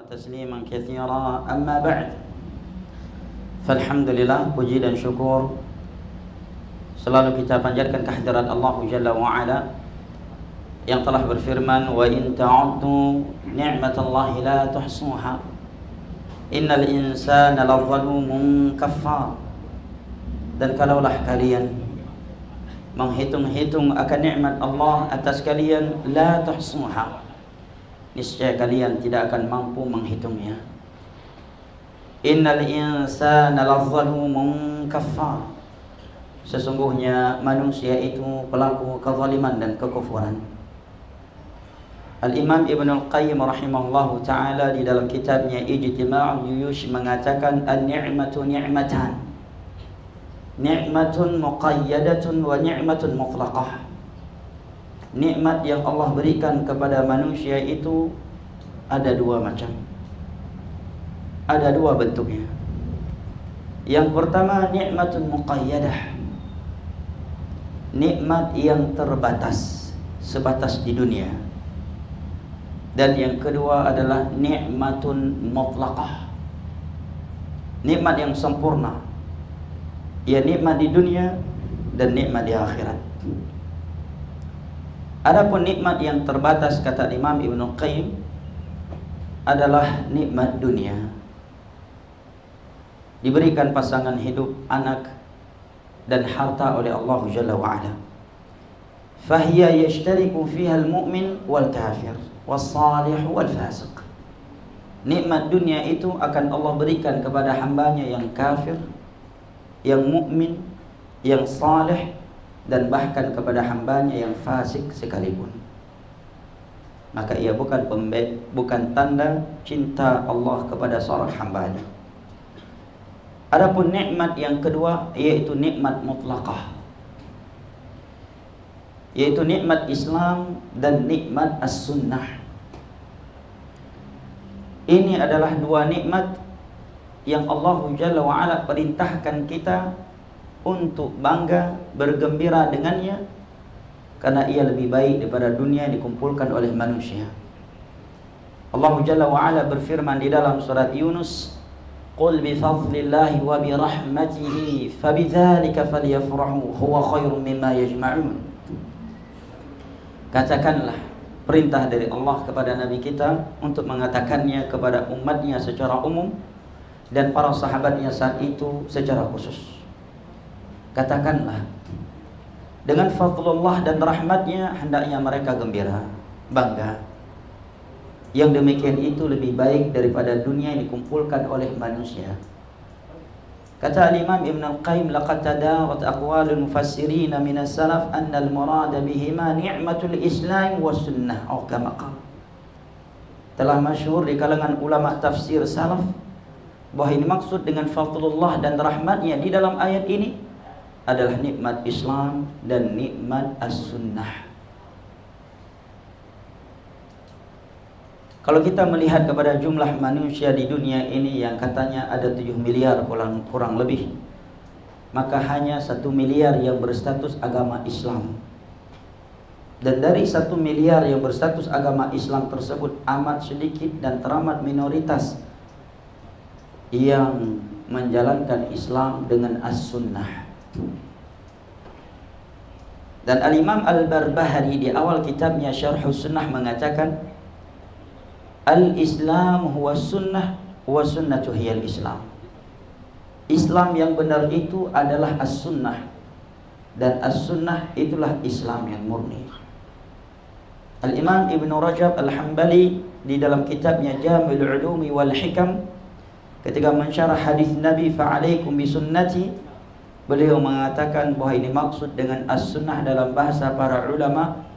تسليما كثيرا أما بعد فالحمدلillah, puji dan syukur selalu kita panjatkan kehadirat Allah Jalla wa'ala yang telah berfirman, wa in ta'uddu ni'matallahi la tuhsuha innal insana lazalumun kaffar. Dan kalaulah kalian menghitung-hitung akan nikmat Allah atas kalian, la tuhsuha, niscaya kalian tidak akan mampu menghitungnya. Innal insana lazalumun kaffar, sesungguhnya manusia itu pelaku kezaliman dan kekufuran. Al-Imam Ibn Al-Qayyim rahimahullahu ta'ala di dalam kitabnya Ijtima'ul Juyush mengatakan, an-ni'matu ni'matan, ni'matun muqayyadatun wa ni'matun mutlaqah. Nikmat yang Allah berikan kepada manusia itu ada dua macam, ada dua bentuknya. Yang pertama nikmatun muqayyadah, nikmat yang terbatas, sebatas di dunia. Dan yang kedua adalah nikmatun mutlaqah, nikmat yang sempurna, ya nikmat di dunia dan nikmat di akhirat. Adapun nikmat yang terbatas, kata Imam Ibnu Qayyim, adalah nikmat dunia. Diberikan pasangan hidup, anak dan harta oleh Allah Jalla wa'ala. Fahiya yashtariku fiha al-mu'min wal-kafir was-salih wal-fasiq. Nikmat dunia itu akan Allah berikan kepada hambanya yang kafir, yang mukmin, yang saleh, dan bahkan kepada hambanya yang fasik sekalipun. Maka ia bukan tanda cinta Allah kepada seorang hambanya. Adapun nikmat yang kedua yaitu nikmat mutlaqah, yaitu nikmat Islam dan nikmat as-sunnah. Ini adalah dua nikmat yang Allah Jalla wa'ala perintahkan kita untuk bangga, bergembira dengannya, karena ia lebih baik daripada dunia yang dikumpulkan oleh manusia. Allah Jalla wa'ala berfirman di dalam surat Yunus, qul bifadlillahi wa birahmatihi fabidzalika falyafrahu huwa khairum mimma yajma'un. Katakanlah, perintah dari Allah kepada Nabi kita untuk mengatakannya kepada umatnya secara umum dan para sahabatnya saat itu secara khusus. Katakanlah, dengan fadlullah dan rahmatnya hendaknya mereka gembira, bangga. Yang demikian itu lebih baik daripada dunia yang dikumpulkan oleh manusia. Kata Imam Ibn Al-Qayyim, laqad tadarat aqwalul mufassirin min as-salaf anna al-murad bihima ni'matul islam was sunnah atau kama qala. Telah masyhur di kalangan ulama tafsir salaf bahwa ini maksud dengan fadlullah dan rahmatnya di dalam ayat ini adalah nikmat Islam dan nikmat as-sunnah. Kalau kita melihat kepada jumlah manusia di dunia ini yang katanya ada 7 miliar kurang lebih, maka hanya 1 miliar yang berstatus agama Islam. Dan dari 1 miliar yang berstatus agama Islam tersebut amat sedikit dan teramat minoritas yang menjalankan Islam dengan as-sunnah. Dan Al-Imam Al-Barbahari di awal kitabnya Syarhus Sunnah mengatakan, Al-Islam huwa sunnah wa sunnatu hiyal Islam. Islam yang benar itu adalah as-sunnah, dan as-sunnah itulah Islam yang murni. Al-Imam Ibn Rajab Al-Hambali di dalam kitabnya Jami'ul Ulumi wal Hikam, ketika mensyarah hadis Nabi fa'alaikum bisunnati, beliau mengatakan bahwa ini maksud dengan as-sunnah dalam bahasa para ulama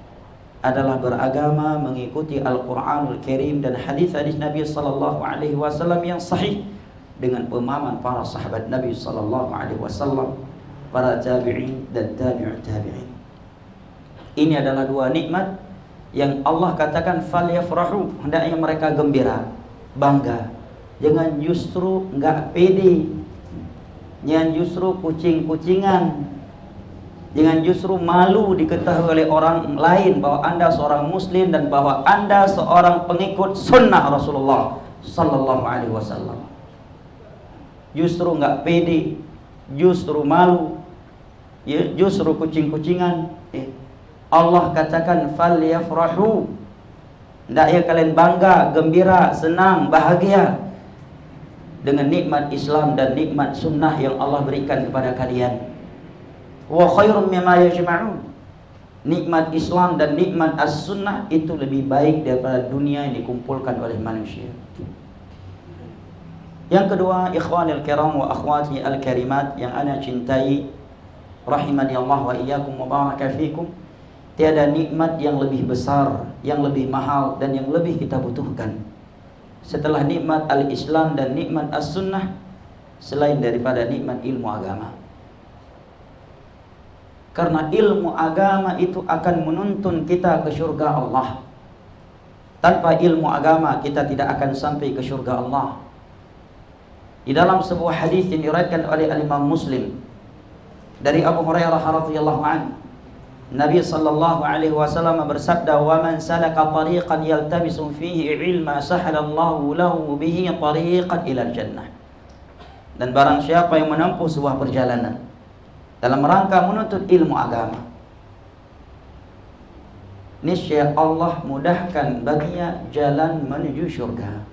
adalah beragama mengikuti Al-Quranul Karim dan hadis-hadis Nabi sallallahu alaihi wasallam yang sahih dengan pemahaman para sahabat Nabi sallallahu alaihi wasallam, para tabi'in dan tabi'ut tabi'in. Ini adalah dua nikmat yang Allah katakan falyafrahu, hendaknya mereka gembira, bangga. Jangan justru enggak pede, jangan justru kucing-kucingan, jangan justru malu diketahui oleh orang lain bahwa Anda seorang muslim dan bahwa Anda seorang pengikut sunnah Rasulullah sallallahu alaihi wasallam. Justru nggak pede, justru malu, ya, justru kucing-kucingan. Allah katakan falyafrahu, hendak ya kalian bangga, gembira, senang, bahagia dengan nikmat Islam dan nikmat sunnah yang Allah berikan kepada kalian. Wa khairum mimma yajma'un. Nikmat Islam dan nikmat as-sunnah itu lebih baik daripada dunia yang dikumpulkan oleh manusia. Yang kedua, ikhwanil kiram wa akhwati al-karimat yang ana cintai, rahimani Allah wa iyyakum wa baraka fikum. Tiada nikmat yang lebih besar, yang lebih mahal dan yang lebih kita butuhkan setelah nikmat al-Islam dan nikmat as-sunnah selain daripada nikmat ilmu agama. Karena ilmu agama itu akan menuntun kita ke surga Allah. Tanpa ilmu agama kita tidak akan sampai ke surga Allah. Di dalam sebuah hadis yang diriwayatkan oleh Imam Muslim dari Abu Hurairah radhiyallahu anhu, Nabi sallallahu alaihi wasallam bersabda, "Wa man salaka tariqan yaltamisu fihi ilma sahalallahu lahu bihi tariqan ila jannah." Dan barang siapa yang menempuh sebuah perjalanan dalam rangka menuntut ilmu agama, niscaya Allah mudahkan baginya jalan menuju surga.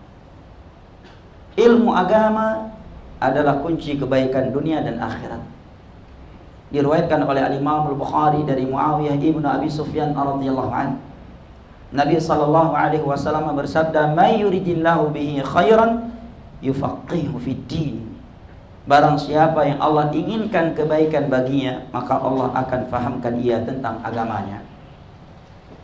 Ilmu agama adalah kunci kebaikan dunia dan akhirat. Diriwayatkan oleh Imam Al-Bukhari dari Muawiyah ibnu Abi Sufyan radhiyallahu anhu, Nabi sallallahu alaihi wasallam bersabda, "May yuridillahu bihi khairan yufaqihu fid din." Barang siapa yang Allah inginkan kebaikan baginya, maka Allah akan fahamkan ia tentang agamanya.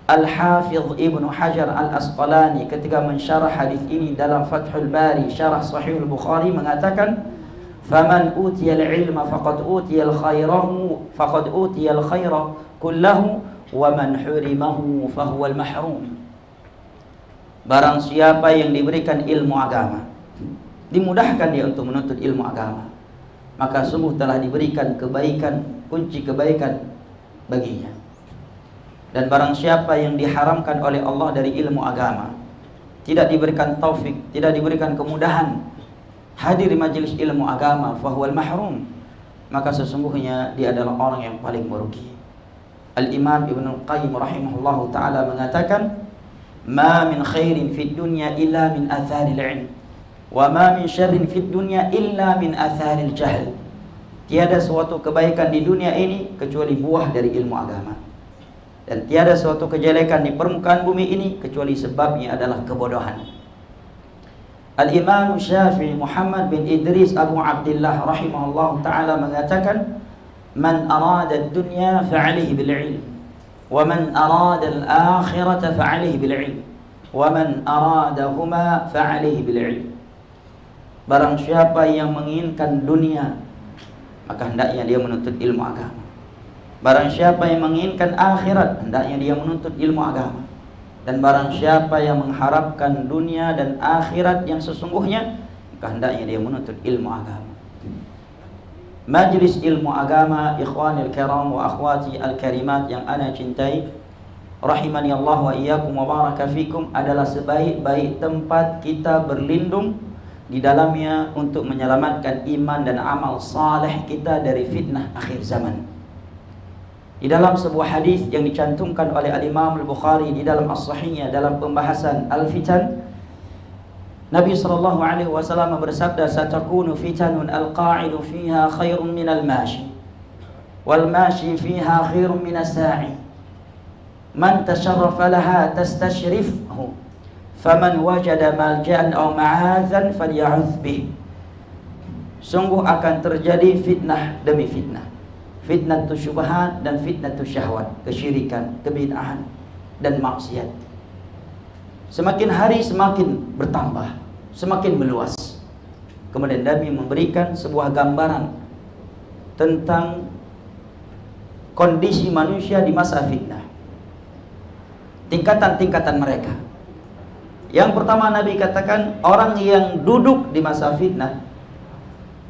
Al-Hafidh Ibnu Hajar Al-Asqalani ketika mensyarah hadis ini dalam Fathul Bari, syarah Sahih Al-Bukhari, mengatakan, "Faman utiyal ilma faqad utiyal khairahu faqad utiyal khaira kullahu wa man hurimahu fahuwal mahrum." Barang siapa yang diberikan ilmu agama, dimudahkan dia untuk menuntut ilmu agama, maka sungguh telah diberikan kebaikan, kunci kebaikan baginya. Dan barang siapa yang diharamkan oleh Allah dari ilmu agama, tidak diberikan taufik, tidak diberikan kemudahan hadir di majelis ilmu agama, fahuwal mahrum, maka sesungguhnya dia adalah orang yang paling merugi. Al-Imam Ibnu Qayyim rahimahullahu ta'ala mengatakan, "Ma min khairin fid dunya illa min atharil ilm, wa ma min syarrin fid dunya illa min atharil jahl." Tiada suatu kebaikan di dunia ini kecuali buah dari ilmu agama. Dan tiada suatu kejelekan di permukaan bumi ini kecuali sebabnya adalah kebodohan. Al-Imam Syafi'i Muhammad bin Idris Abu Abdullah rahimahullah ta'ala mengatakan, "Man arada ad-dunya fa'alihi bil-ilm, wa man arada al-akhirata fa'alihi bil-ilm, wa man aradahuma fa'alihi bil-ilm." Barang siapa yang menginginkan dunia, maka hendaknya dia menuntut ilmu agama. Barang siapa yang menginginkan akhirat, hendaknya dia menuntut ilmu agama. Dan barang siapa yang mengharapkan dunia dan akhirat yang sesungguhnya, maka hendaknya dia menuntut ilmu agama. Majlis ilmu agama, ikhwanil kiram wa akhwati al-karimat yang ana cintai, rahimani Allah wa iyyakum wa baraka fikum, adalah sebaik-baik tempat kita berlindung di dalamnya untuk menyelamatkan iman dan amal saleh kita dari fitnah akhir zaman. Di dalam sebuah hadis yang dicantumkan oleh Al-Imam Al-Bukhari di dalam As-Sahihnya dalam pembahasan Al-Fitan, Nabi sallallahu alaihi wasallam bersabda, "Satakunu fitanun al-qa'idu fiha khairun minal mashi, wal mashi fiha khairun minas sa'i. Man tasharrafa laha tastashrifhu, faman wajada malja'an aw ma'adzan falya'udz bih." Sungguh akan terjadi fitnah demi fitnah. Fitnah syubhat dan fitnah syahwat, kesyirikan, kebid'ahan dan maksiat. Semakin hari semakin bertambah, semakin meluas. Kemudian Nabi memberikan sebuah gambaran tentang kondisi manusia di masa fitnah, tingkatan-tingkatan mereka. Yang pertama Nabi katakan, orang yang duduk di masa fitnah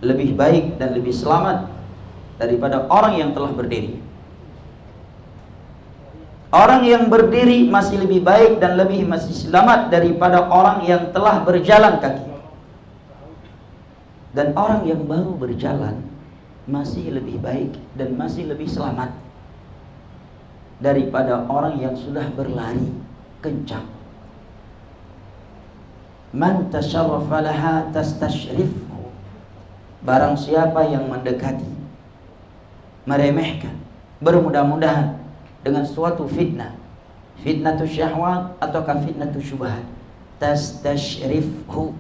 lebih baik dan lebih selamat daripada orang yang telah berdiri. Orang yang berdiri masih lebih baik dan masih selamat daripada orang yang telah berjalan kaki. Dan orang yang baru berjalan masih lebih baik dan masih lebih selamat daripada orang yang sudah berlari kencang. Man tasharrafa laha tastashrifhu. Barang siapa yang mendekati, meremehkan, bermudah-mudahan dengan suatu fitnah, fitnatus syahwat ataukah fitnatus syubhat, tastashrifhu,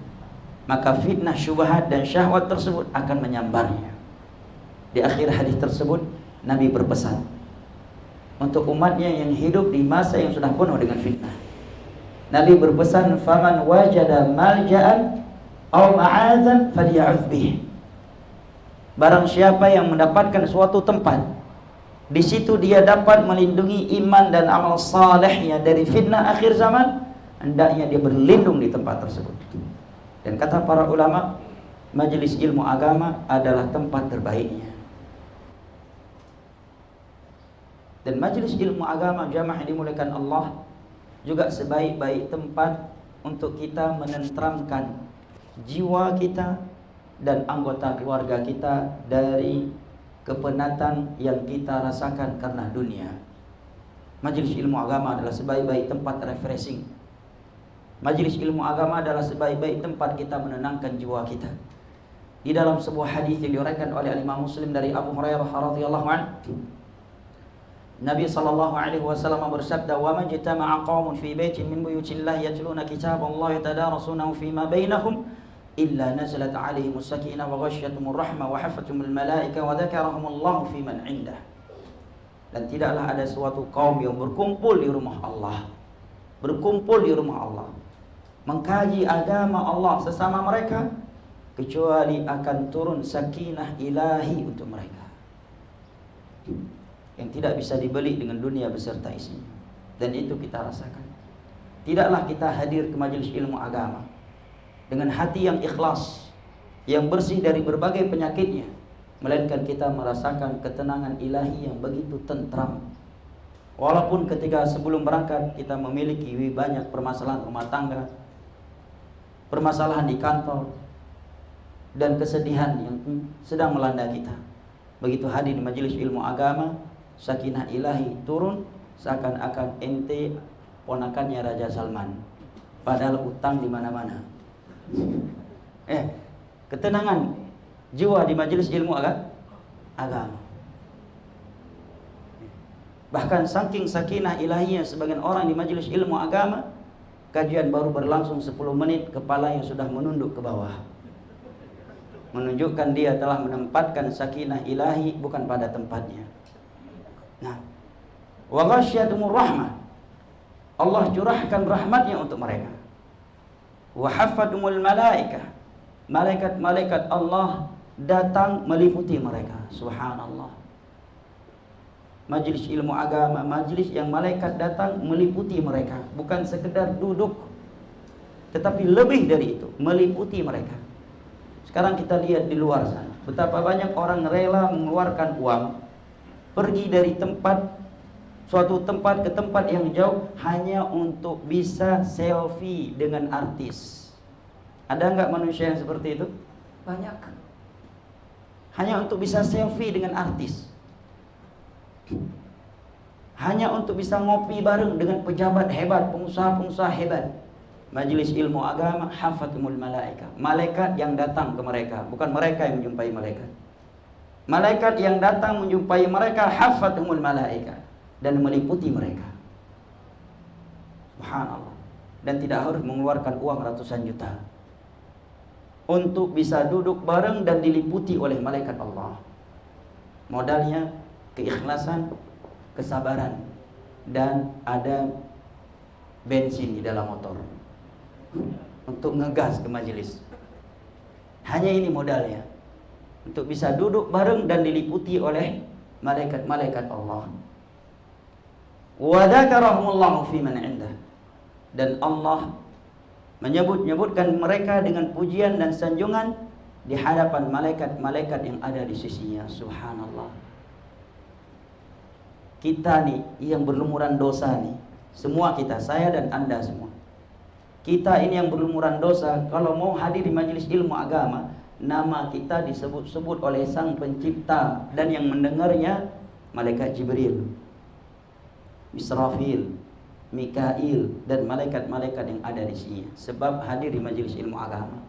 maka fitnah syubhat dan syahwat tersebut akan menyambarnya. Di akhir hadis tersebut Nabi berpesan untuk umatnya yang hidup di masa yang sudah penuh dengan fitnah. Nabi berpesan, faman wajada malja'an aw ma'adzan falya'udz bih. Barang siapa yang mendapatkan suatu tempat, di situ dia dapat melindungi iman dan amal salehnya dari fitnah akhir zaman, hendaknya dia berlindung di tempat tersebut. Dan kata para ulama, majelis ilmu agama adalah tempat terbaiknya. Dan majelis ilmu agama jamaah yang dimuliakan Allah juga sebaik-baik tempat untuk kita menenteramkan jiwa kita dan anggota keluarga kita dari kepenatan yang kita rasakan karena dunia. Majelis ilmu agama adalah sebaik-baik tempat refreshing. Majelis ilmu agama adalah sebaik-baik tempat kita menenangkan jiwa kita. Di dalam sebuah hadis yang diriwayatkan oleh Imam Muslim dari Abu Hurairah radhiyallahu anhu, Nabi sallallahu alaihi wasallam bersabda, "Wa majtama'a qaumun fi baitin min buyutillahi yatluna kitaballahi yatadarasunahu fima bainahum illa nazalat 'alaihimus sakinah wa ghasyiyatuhumur rahmah wa hafathumul malaika wa dzakarahumullahu fi man 'indah." Dan tidaklah ada suatu kaum yang berkumpul di rumah Allah, mengkaji agama Allah sesama mereka, kecuali akan turun sakinah ilahi untuk mereka yang tidak bisa dibeli dengan dunia beserta isinya. Dan itu kita rasakan. Tidaklah kita hadir ke majelis ilmu agama dengan hati yang ikhlas, yang bersih dari berbagai penyakitnya, melainkan kita merasakan ketenangan ilahi yang begitu tentram. Walaupun ketika sebelum berangkat kita memiliki banyak permasalahan rumah tangga, permasalahan di kantor, dan kesedihan yang sedang melanda kita, begitu hadir di majelis ilmu agama, sakinah ilahi turun seakan-akan ente ponakannya Raja Salman, padahal utang di mana-mana. Ketenangan jiwa di majelis ilmu agama. Bahkan saking sakinah ilahiynya sebagian orang di majelis ilmu agama, kajian baru berlangsung 10 menit, kepalanya sudah menunduk ke bawah, menunjukkan dia telah menempatkan sakinah ilahi bukan pada tempatnya. Nah, wa ghasyiyatuhumur rahmah, Allah curahkan rahmatnya untuk mereka. Wa hafathumul malaikah, malaikat-malaikat Allah datang meliputi mereka. Subhanallah. Majelis ilmu agama, majelis yang malaikat datang meliputi mereka, bukan sekedar duduk, tetapi lebih dari itu, meliputi mereka. Sekarang kita lihat di luar sana, betapa banyak orang rela mengeluarkan uang, pergi dari suatu tempat ke tempat yang jauh hanya untuk bisa selfie dengan artis. Ada nggak manusia yang seperti itu? Banyak. Hanya untuk bisa selfie dengan artis, hanya untuk bisa ngopi bareng dengan pejabat hebat, pengusaha-pengusaha hebat. Majelis ilmu agama, hafathumul malaika, malaikat yang datang ke mereka, bukan mereka yang menjumpai malaikat. Malaikat yang datang menjumpai mereka, hafathumul malaika, dan meliputi mereka. Subhanallah. Dan tidak harus mengeluarkan uang ratusan juta untuk bisa duduk bareng dan diliputi oleh malaikat Allah. Modalnya keikhlasan, kesabaran, dan ada bensin di dalam motor untuk ngegas ke majelis. Hanya ini modalnya, untuk bisa duduk bareng dan diliputi oleh malaikat-malaikat Allah. Wa dzakarahumullahu fi man 'indah, dan Allah menyebutkan mereka dengan pujian dan sanjungan di hadapan malaikat-malaikat yang ada di sisinya. Subhanallah. kita nih yang berlumuran dosa nih, semua kita, saya dan Anda semua, kita ini yang berlumuran dosa, kalau mau hadir di majelis ilmu agama, nama kita disebut-sebut oleh Sang Pencipta, dan yang mendengarnya malaikat Jibril, Israfil, Mikail, dan malaikat-malaikat yang ada di sini. Sebab hadir di majelis ilmu agama,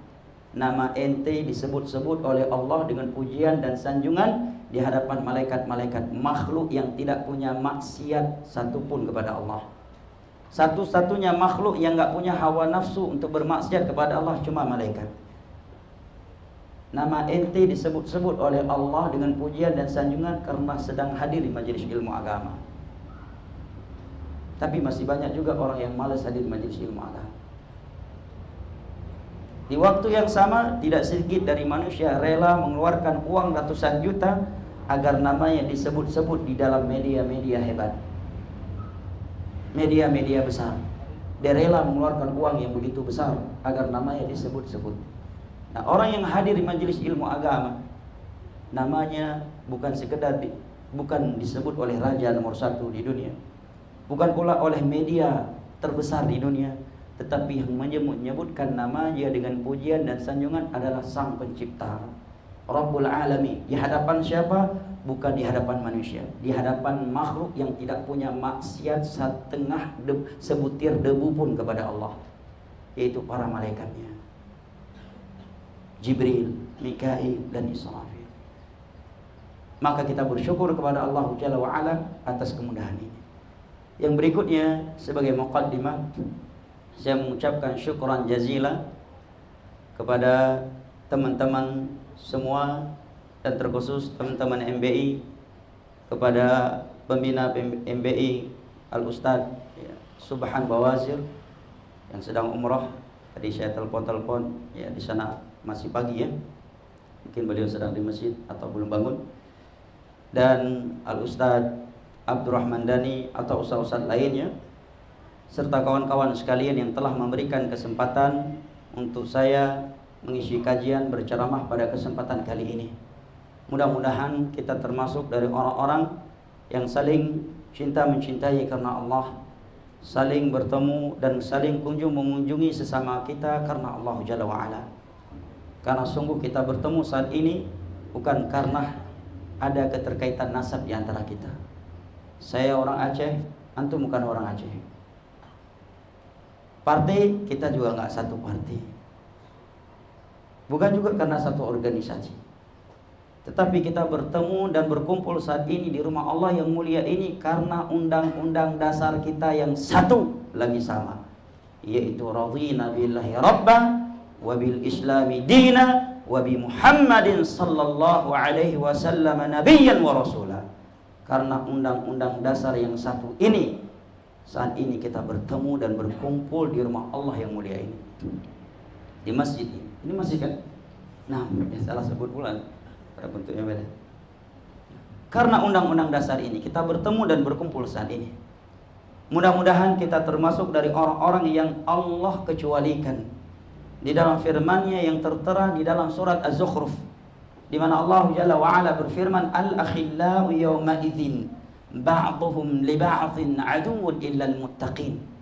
nama ente disebut-sebut oleh Allah dengan pujian dan sanjungan di hadapan malaikat-malaikat makhluk yang tidak punya maksiat satupun kepada Allah. Satu-satunya makhluk yang nggak punya hawa nafsu untuk bermaksiat kepada Allah cuma malaikat. Nama ente disebut-sebut oleh Allah dengan pujian dan sanjungan karena sedang hadir di majelis ilmu agama. Tapi masih banyak juga orang yang malas hadir di majelis ilmu agama. Di waktu yang sama, tidak sedikit dari manusia rela mengeluarkan uang ratusan juta agar namanya disebut-sebut di dalam media-media hebat, media-media besar. Dia rela mengeluarkan uang yang begitu besar agar namanya disebut-sebut. Nah, orang yang hadir di majelis ilmu agama, namanya bukan sekedar bukan disebut oleh raja nomor 1 di dunia, bukan pula oleh media terbesar di dunia, tetapi yang menyebutkan namanya dengan pujian dan sanjungan adalah Sang Pencipta, Rabbul Alamin. Di hadapan siapa? Bukan di hadapan manusia, di hadapan makhluk yang tidak punya maksiat sebutir debu pun kepada Allah, yaitu para malaikatnya, Jibril, Mikail, dan Israfil. Maka kita bersyukur kepada Allah Jalla wa'ala atas kemudahan ini. Yang berikutnya, sebagai muqaddimah, saya mengucapkan syukran jazila kepada teman-teman semua, dan terkhusus teman-teman MBI, kepada pembina MBI Al-Ustaz Subhan Bawazir yang sedang umrah. Tadi saya telepon ya, di sana masih pagi ya, mungkin beliau sedang di masjid atau belum bangun. Dan Al-Ustaz Abdurrahman Dani atau ustaz-ustaz lainnya, serta kawan-kawan sekalian yang telah memberikan kesempatan untuk saya mengisi kajian berceramah pada kesempatan kali ini. Mudah-mudahan kita termasuk dari orang-orang yang saling cinta mencintai karena Allah, saling bertemu dan saling mengunjungi sesama kita karena Allah Jalla wa'ala. Karena sungguh kita bertemu saat ini bukan karena ada keterkaitan nasab di antara kita. Saya orang Aceh, antum bukan orang Aceh. Partai kita juga nggak satu partai. Bukan juga karena satu organisasi. Tetapi kita bertemu dan berkumpul saat ini di rumah Allah yang mulia ini karena undang-undang dasar kita yang satu lagi sama, yaitu radhina billahi rabba wa bil islami dina wa bi Muhammadin sallallahu alaihi wasallam nabiyyan wa rasula. Karena undang-undang dasar yang satu ini, saat ini kita bertemu dan berkumpul di rumah Allah yang mulia ini, di masjid ini. Ini masjid kan? Nah, salah sebut pula, pada bentuknya beda. Karena undang-undang dasar ini kita bertemu dan berkumpul saat ini. Mudah-mudahan kita termasuk dari orang-orang yang Allah kecualikan di dalam firman-Nya yang tertera di dalam surat Az-Zukhruf, di mana Allah Jalla wa'ala berfirman, al-akhillau yawma idzin ba'dhum li ba'dhin aduwwun illal muttaqin.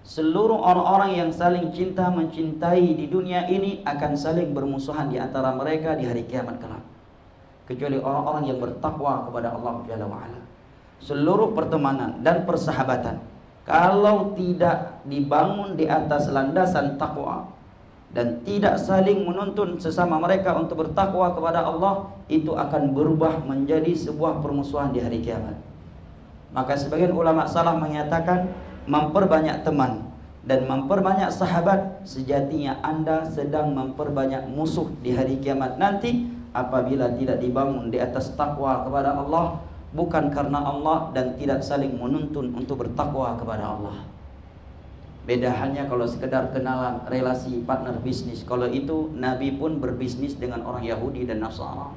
Seluruh orang-orang yang saling cinta mencintai di dunia ini akan saling bermusuhan di antara mereka di hari kiamat kelak, kecuali orang-orang yang bertakwa kepada Allah Jalla wa'ala. Seluruh pertemanan dan persahabatan kalau tidak dibangun di atas landasan takwa dan tidak saling menuntun sesama mereka untuk bertakwa kepada Allah, itu akan berubah menjadi sebuah permusuhan di hari kiamat. Maka sebagian ulama salaf menyatakan, memperbanyak teman dan memperbanyak sahabat, sejatinya Anda sedang memperbanyak musuh di hari kiamat nanti apabila tidak dibangun di atas takwa kepada Allah, bukan karena Allah, dan tidak saling menuntun untuk bertakwa kepada Allah. Beda halnya kalau sekedar kenalan, relasi partner bisnis. Kalau itu Nabi pun berbisnis dengan orang Yahudi dan Nasara.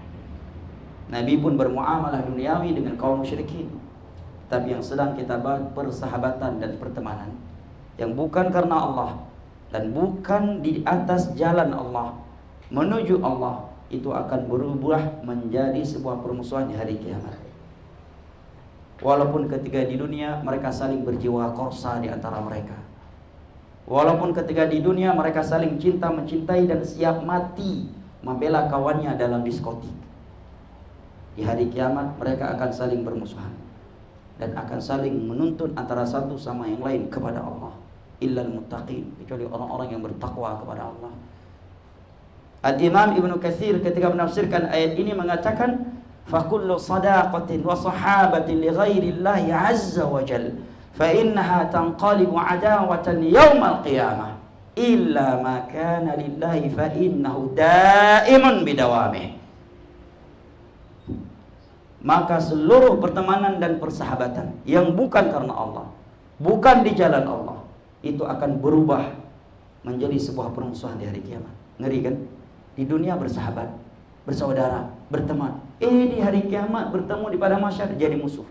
Nabi pun bermuamalah duniawi dengan kaum musyrikin. Tapi yang sedang kita bahas persahabatan dan pertemanan yang bukan karena Allah dan bukan di atas jalan Allah menuju Allah, itu akan berubah menjadi sebuah permusuhan di hari kiamat. Walaupun ketika di dunia mereka saling berjiwa korsa di antara mereka. Walaupun ketika di dunia mereka saling cinta mencintai dan siap mati membela kawannya dalam diskotik. Di hari kiamat mereka akan saling bermusuhan dan akan saling menuntun antara satu sama yang lain kepada Allah. Illal muttaqin, kecuali orang-orang yang bertakwa kepada Allah. Al-Imam Ibnu Katsir ketika menafsirkan ayat ini mengatakan, فَكُلُّ صَدَاقَةٍ وَصَحَابَةٍ لِغَيْرِ اللَّهِ عَزَّ وَجَلَّ فَإِنَّهَا تَنْقَلِبُ عَدَاوَةً يَوْمَ الْقِيَامَةِ إِلَّا مَا كَانَ لِلَّهِ فَإِنَّهُ دَائِمٌ بِدَوَامِهِ. Maka seluruh pertemanan dan persahabatan yang bukan karena Allah, bukan di jalan Allah, itu akan berubah menjadi sebuah permusuhan di hari kiamat. Ngeri kan? Di dunia bersahabat, bersaudara, berteman. Di hari kiamat bertemu di padang mahsyar jadi musuh.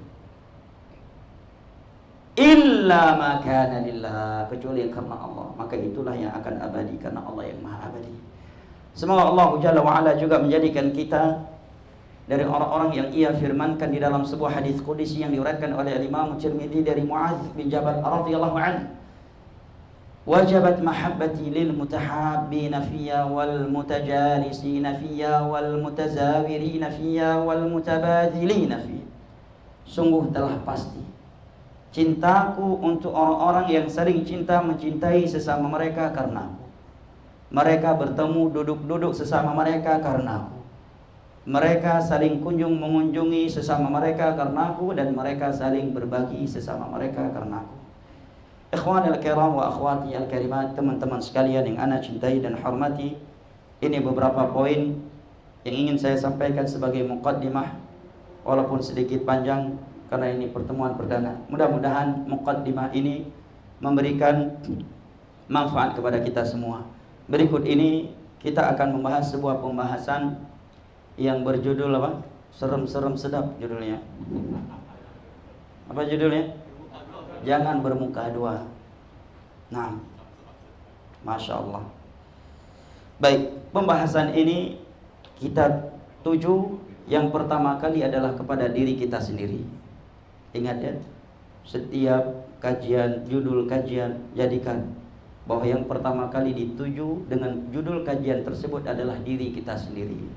Illa ma kana lillah, kecuali yang karena Allah, maka itulah yang akan abadi karena Allah yang maha abadi. Semoga Allah Jalla wa Ala juga menjadikan kita dari orang-orang yang Ia firmankan di dalam sebuah hadis qudsi yang diriwayatkan oleh Imam Tirmidzi dari Muadz bin Jabal radhiyallahu anhu. Wajabat mahabbati lil mutahabbina fiyya wal mutajalisina fiyya wal mutazawirina fiyya wal mutabadhilina fiyya. Sungguh telah pasti cintaku untuk orang-orang yang saling cinta mencintai sesama mereka karenaku. Mereka bertemu duduk-duduk sesama mereka karenaku. Mereka saling kunjung mengunjungi sesama mereka karenaku, dan mereka saling berbagi sesama mereka karenaku. Ikhwanil kiram wa akhwati al-karimat, teman-teman sekalian yang ana cintai dan hormati, ini beberapa poin yang ingin saya sampaikan sebagai muqaddimah, walaupun sedikit panjang karena ini pertemuan perdana. Mudah-mudahan muqaddimah ini memberikan manfaat kepada kita semua. Berikut ini kita akan membahas sebuah pembahasan yang berjudul apa? Serem-serem sedap judulnya. Apa judulnya? Jangan bermuka dua. Nah, Masya Allah. Baik, pembahasan ini kita tuju yang pertama kali adalah kepada diri kita sendiri. Ingat ya, setiap kajian, judul kajian, jadikan bahwa yang pertama kali dituju dengan judul kajian tersebut adalah diri kita sendiri.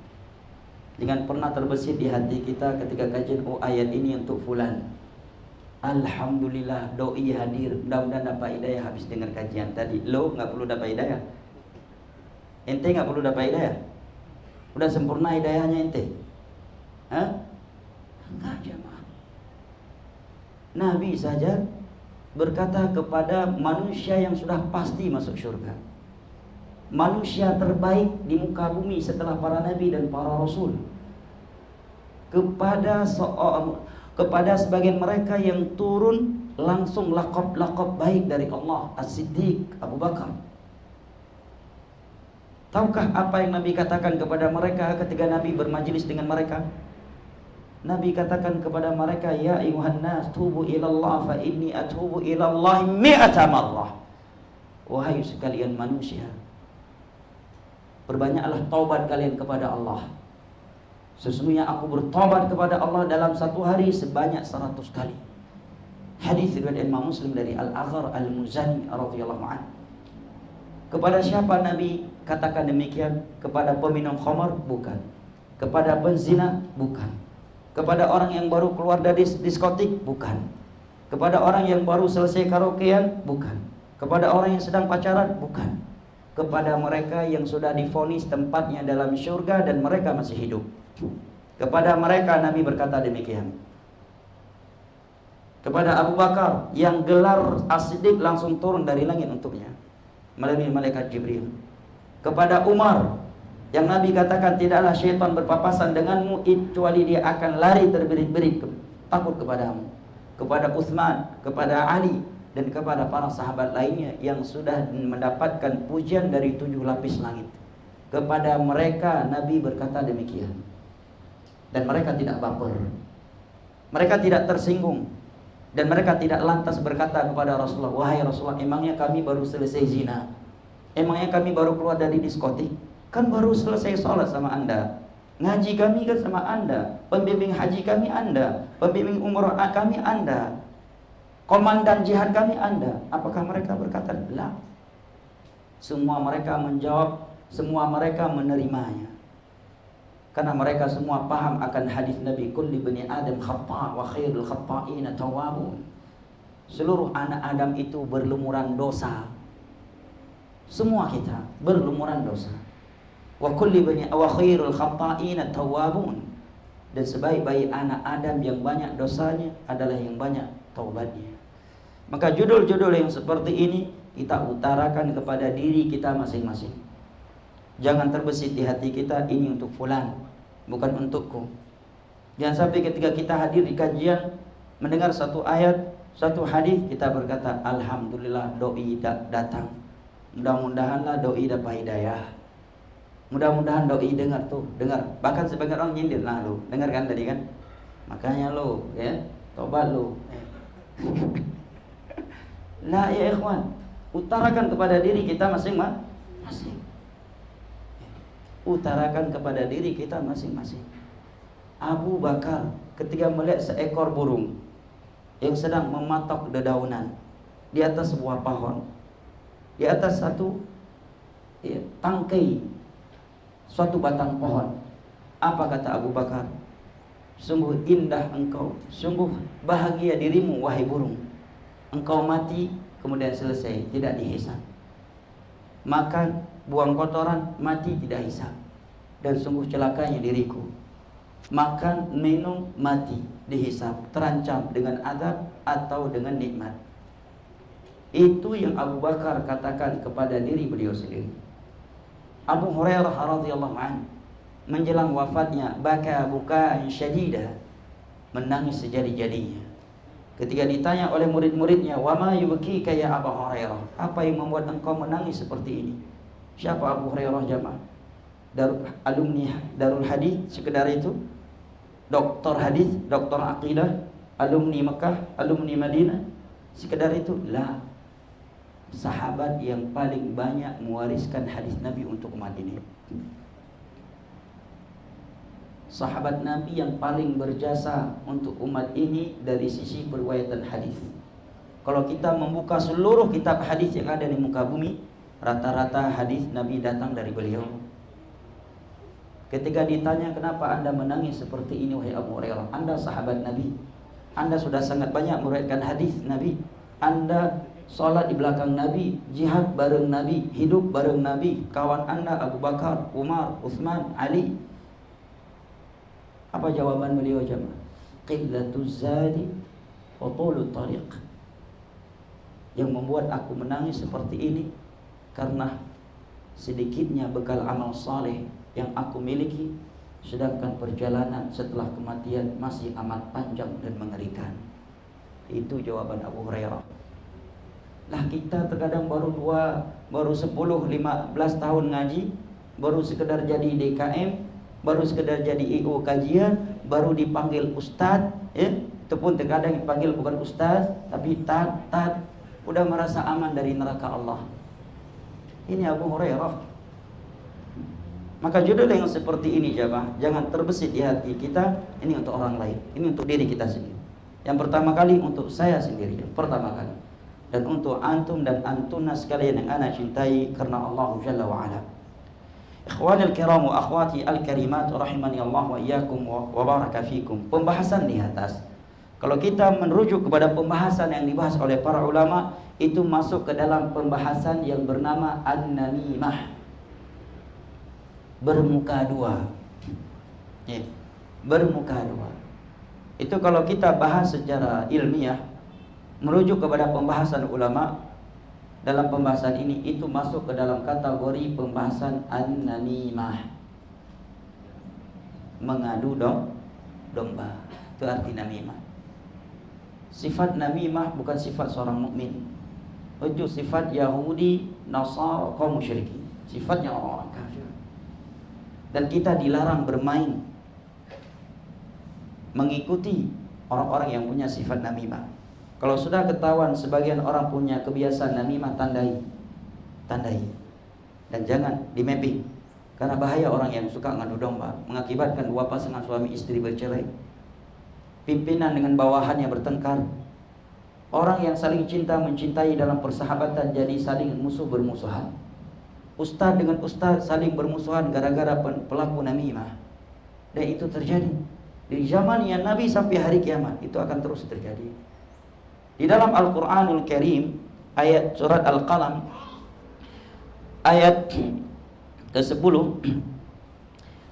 Jangan pernah terbesit di hati kita ketika kajian, oh ayat ini untuk fulan. Alhamdulillah doi hadir, mudah-mudahan dapat hidayah habis dengar kajian tadi. Lo nggak perlu dapat hidayah. Ente nggak perlu dapat hidayah. Udah sempurna hidayahnya ente. Hah? Enggak jemaah. Nabi saja berkata kepada manusia yang sudah pasti masuk surga, manusia terbaik di muka bumi setelah para nabi dan para rasul, kepada sebagian mereka yang turun langsung laqab baik dari Allah, As-Siddiq, Abu Bakar. Tahukah apa yang Nabi katakan kepada mereka ketika Nabi bermajlis dengan mereka? Nabi katakan kepada mereka, ya ayuhan nas tubu ilallah fa inni atubu ilallah mi'ata marrah. Wahai sekalian manusia, berbanyaklah taubat kalian kepada Allah. Sesungguhnya aku bertobat kepada Allah dalam satu hari sebanyak 100 kali. Hadis riwayat Imam Muslim dari Al-Aghar Al-Muzani radhiyallahu anhu. Kepada siapa Nabi katakan demikian? Kepada peminum khamar? Bukan. Kepada penzina? Bukan. Kepada orang yang baru keluar dari diskotik? Bukan. Kepada orang yang baru selesai karaokean? Bukan. Kepada orang yang sedang pacaran? Bukan. Kepada mereka yang sudah divonis tempatnya dalam syurga dan mereka masih hidup. Kepada mereka Nabi berkata demikian. Kepada Abu Bakar yang gelar As-Siddiq langsung turun dari langit untuknya melalui malaikat Jibril. Kepada Umar yang Nabi katakan tidaklah syaitan berpapasan denganmu kecuali dia akan lari terberit-berit takut kepadamu. Kepada Utsman, kepada Ali, dan kepada para sahabat lainnya yang sudah mendapatkan pujian dari 7 lapis langit. Kepada mereka Nabi berkata demikian. Dan mereka tidak baper, mereka tidak tersinggung, dan mereka tidak lantas berkata kepada Rasulullah, wahai Rasulullah, emangnya kami baru selesai zina? Emangnya kami baru keluar dari diskotik? Kan baru selesai sholat sama anda. Ngaji kami kan sama Anda, pembimbing haji kami Anda, pembimbing umrah kami Anda, komandan jihad kami Anda. Apakah mereka berkata? La. Semua mereka menjawab, semua mereka menerimanya. Karena mereka semua paham akan hadis Nabi, kulli bani Adam khata' wa khairul khata'ina tawwabun. Seluruh anak Adam itu berlumuran dosa. Semua kita berlumuran dosa. Wa kulli bani wa khairul khata'ina tawwabun. Dan sebaik-baik anak Adam yang banyak dosanya adalah yang banyak taubatnya. Maka judul-judul yang seperti ini kita utarakan kepada diri kita masing-masing. Jangan terbesit di hati kita, ini untuk fulan, bukan untukku. Jangan sampai ketika kita hadir di kajian, mendengar satu ayat, satu hadis, kita berkata alhamdulillah doi datang. Mudah-mudahanlah doi dapat hidayah. Mudah-mudahan doi dengar tuh, dengar. Bahkan sebagian orang nyindir, nah lu, dengar kan tadi kan? Makanya lu, ya, tobat lu. Lah ya ikhwan, utarakan kepada diri kita masing-masing. Utarakan kepada diri kita masing-masing. Abu Bakar ketika melihat seekor burung yang sedang mematok dedaunan di atas sebuah pohon, di atas satu tangkai suatu batang pohon. Apa kata Abu Bakar? Sungguh indah engkau, sungguh bahagia dirimu wahai burung. Engkau mati kemudian selesai, tidak dihisab. Makan, buang kotoran, mati tidak hisab. Dan sungguh celakanya diriku. Makan, minum, mati, dihisab, terancam dengan azab atau dengan nikmat. Itu yang Abu Bakar katakan kepada diri beliau sendiri. Abu Hurairah radhiyallahu anhu menjelang wafatnya baka bukaan syadida, menangis sejadi-jadinya. Ketika ditanya oleh murid-muridnya, "Wa ma yubkika ya Abu Hurairah?" Apa yang membuat engkau menangis seperti ini? Siapa Abu Hurairah jamaah? Alumni Darul Hadis sekedar itu? Doktor hadis, doktor akidah, alumni Mekah, alumni Madinah, sekedar itu? La. Sahabat yang paling banyak mewariskan hadis Nabi untuk umat ini. Sahabat Nabi yang paling berjasa untuk umat ini dari sisi periwayatan hadis. Kalau kita membuka seluruh kitab hadis yang ada di muka bumi, rata-rata hadis Nabi datang dari beliau. Ketika ditanya, kenapa Anda menangis seperti ini wahai Abu Hurairah? Anda sahabat Nabi, Anda sudah sangat banyak meriwayatkan hadis Nabi, Anda sholat di belakang Nabi, jihad bareng Nabi, hidup bareng Nabi, kawan Anda Abu Bakar, Umar, Utsman, Ali. Apa jawaban beliau jemaah? Qillatuz zadi wa tulut tariq. Yang membuat aku menangis seperti ini karena sedikitnya bekal amal saleh yang aku miliki, sedangkan perjalanan setelah kematian masih amat panjang dan mengerikan. Itu jawaban Abu Hurairah. Lah kita terkadang baru 10, 15 tahun ngaji, baru sekedar jadi DKM, baru sekedar jadi IO kajian, baru dipanggil ustaz, ya. Itu pun terkadang dipanggil bukan ustaz tapi tat, udah merasa aman dari neraka Allah. Ini Abu Hurairah. Maka judul yang seperti ini jamaah, jangan terbesit di hati kita, ini untuk orang lain, ini untuk diri kita sendiri. Yang pertama kali untuk saya sendiri, pertama kali. Dan untuk antum dan antuna sekalian yang ana cintai karena Allah Jalla wa Ala. Ikhwanil kiram wa akhwati al-karimat rahimani Allah wa iyyakum wa baraka fikum. Pembahasan di atas, kalau kita merujuk kepada pembahasan yang dibahas oleh para ulama, itu masuk ke dalam pembahasan yang bernama an-namimah, bermuka dua. Ya, bermuka dua. Itu kalau kita bahas secara ilmiah, merujuk kepada pembahasan ulama, dalam pembahasan ini itu masuk ke dalam kategori pembahasan an-namimah, mengadu domba. Itu arti namimah. Sifat namimah bukan sifat seorang mukmin. Itu sifat Yahudi, Nasara, kaum musyrikin. Sifatnya orang-orang kafir. Dan kita dilarang bermain mengikuti orang-orang yang punya sifat namimah. Kalau sudah ketahuan sebagian orang punya kebiasaan namimah, tandai. Dan jangan di mapping. Karena bahaya orang yang suka ngadu domba, mengakibatkan dua pasangan suami istri bercerai. Pimpinan dengan bawahannya bertengkar. Orang yang saling cinta mencintai dalam persahabatan jadi saling musuh bermusuhan. Ustaz dengan ustaz saling bermusuhan gara-gara pelaku namimah. Dan itu terjadi di zaman yang Nabi sampai hari kiamat, itu akan terus terjadi. Di dalam Al-Qur'anul Karim, ayat surat Al-Qalam ayat ke-10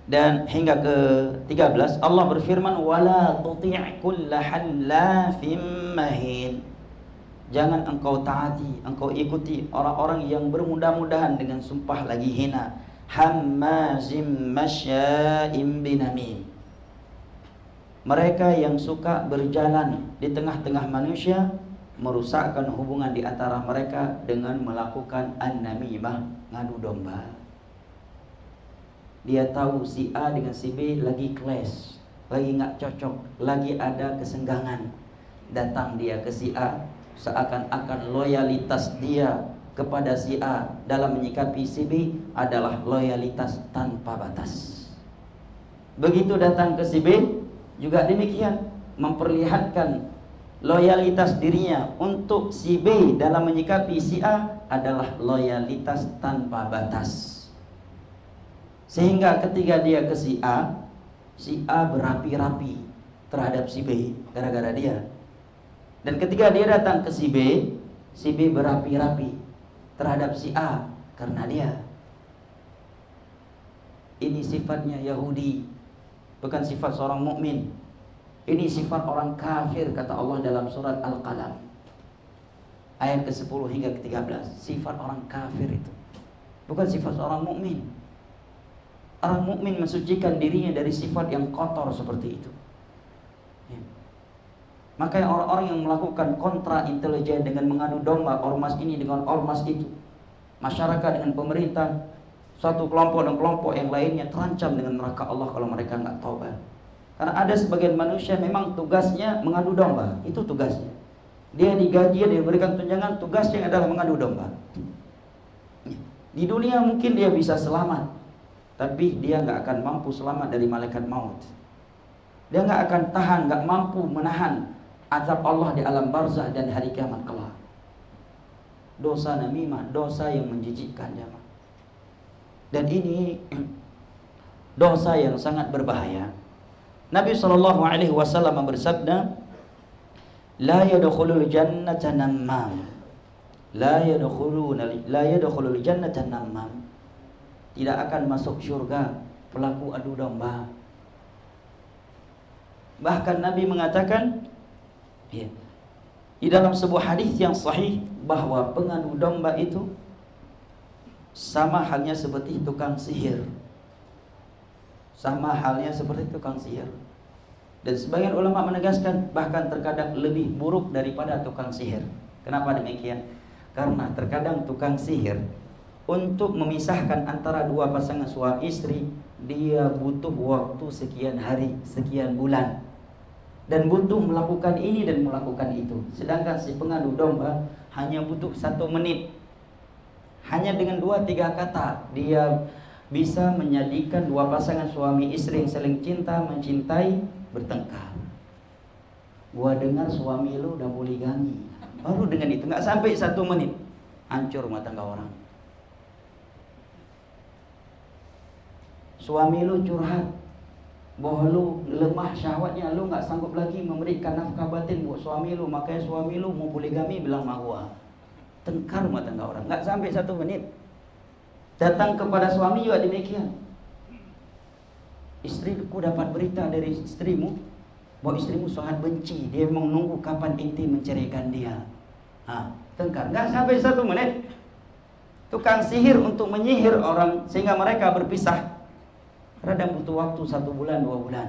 dan hingga ke-13, Allah berfirman, wala tuti' kulla hallafim mahin. Jangan engkau taati, engkau ikuti orang-orang yang bermudah-mudahan dengan sumpah lagi hina. Hammazim masya'im binamim. Mereka yang suka berjalan di tengah-tengah manusia, merusakkan hubungan di antara mereka dengan melakukan an-namimah, ngadu domba. Dia tahu si A dengan si B lagi clash, lagi nggak cocok, lagi ada kesenggangan. Datang dia ke si A, seakan-akan loyalitas dia kepada si A dalam menyikapi si B adalah loyalitas tanpa batas. Begitu datang ke si B juga demikian, memperlihatkan loyalitas dirinya untuk si B dalam menyikapi si A adalah loyalitas tanpa batas. Sehingga ketika dia ke si A berapi-rapi terhadap si B gara-gara dia. Dan ketika dia datang ke si B berapi-rapi terhadap si A karena dia. Ini sifatnya Yahudi, bukan sifat seorang mukmin. Ini sifat orang kafir, kata Allah dalam surat Al-Qalam ayat ke-10 hingga ke-13. Sifat orang kafir itu, bukan sifat seorang mukmin. Orang mukmin mensucikan dirinya dari sifat yang kotor seperti itu. Ya. Maka orang-orang yang melakukan kontra intelijen dengan mengadu domba ormas ini dengan ormas itu, masyarakat dengan pemerintah, satu kelompok dan kelompok yang lainnya terancam dengan neraka Allah kalau mereka nggak taubat. Karena ada sebagian manusia memang tugasnya mengadu domba, itu tugasnya. Dia digaji, dia diberikan tunjangan, tugasnya adalah mengadu domba. Di dunia mungkin dia bisa selamat, tapi dia nggak akan mampu selamat dari malaikat maut. Dia nggak akan tahan, nggak mampu menahan azab Allah di alam barzah dan hari kiamat kelak. Dosa namimah, dosa yang menjijikkan jemaah. Dan ini dosa yang sangat berbahaya. Nabi SAW bersabda, la yadkhulul jannata nammam, la yadkhulul jannata nammam. Tidak akan masuk surga pelaku adu domba. Bahkan Nabi mengatakan, ya, di dalam sebuah hadis yang sahih, bahwa pengadu domba itu sama halnya seperti tukang sihir. Sama halnya seperti tukang sihir. Dan sebagian ulama menegaskan bahkan terkadang lebih buruk daripada tukang sihir. Kenapa demikian? Karena terkadang tukang sihir untuk memisahkan antara dua pasangan suami istri, dia butuh waktu sekian hari, sekian bulan, dan butuh melakukan ini dan melakukan itu. Sedangkan si pengadu domba hanya butuh 1 menit. Hanya dengan 2-3 kata dia bisa menjadikan dua pasangan suami istri yang saling cinta, mencintai, bertengkar. Gua dengar suami lu udah poligami. Baru dengan itu, nggak sampai 1 menit, hancur rumah tangga orang. Suami lu curhat bahwa lu lemah syahwatnya, lu nggak sanggup lagi memberikan nafkah batin buat suami lu, makanya suami lu mau poligami, bilang sama gua. Tengkar rumah tangga orang, nggak sampai 1 menit. Datang kepada suami juga demikian. Istriku dapat berita dari istrimu bahwa istrimu sangat benci, dia memang nunggu kapan inti menceraikan dia. Tengkar, nggak sampai 1 menit. Tukang sihir untuk menyihir orang sehingga mereka berpisah. Kadang butuh waktu 1 bulan, 2 bulan.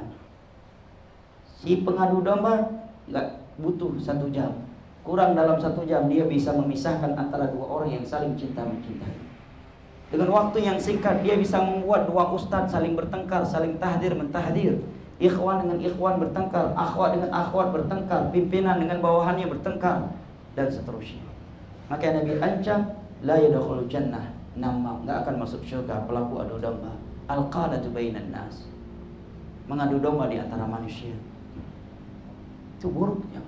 Si pengadu domba nggak butuh 1 jam. Kurang dalam 1 jam dia bisa memisahkan antara dua orang yang saling cinta mencintai. Dengan waktu yang singkat dia bisa membuat dua ustadz saling bertengkar, saling tahdir mentahdir. Ikhwan dengan ikhwan bertengkar, akhwat dengan akhwat bertengkar, pimpinan dengan bawahannya bertengkar, dan seterusnya. Maka Nabi ancam, la yadkhulul jannah Nama nggak akan masuk surga pelaku adu domba. Al-qalatu bainan nas, mengadu domba di antara manusia. Itu buruk ya.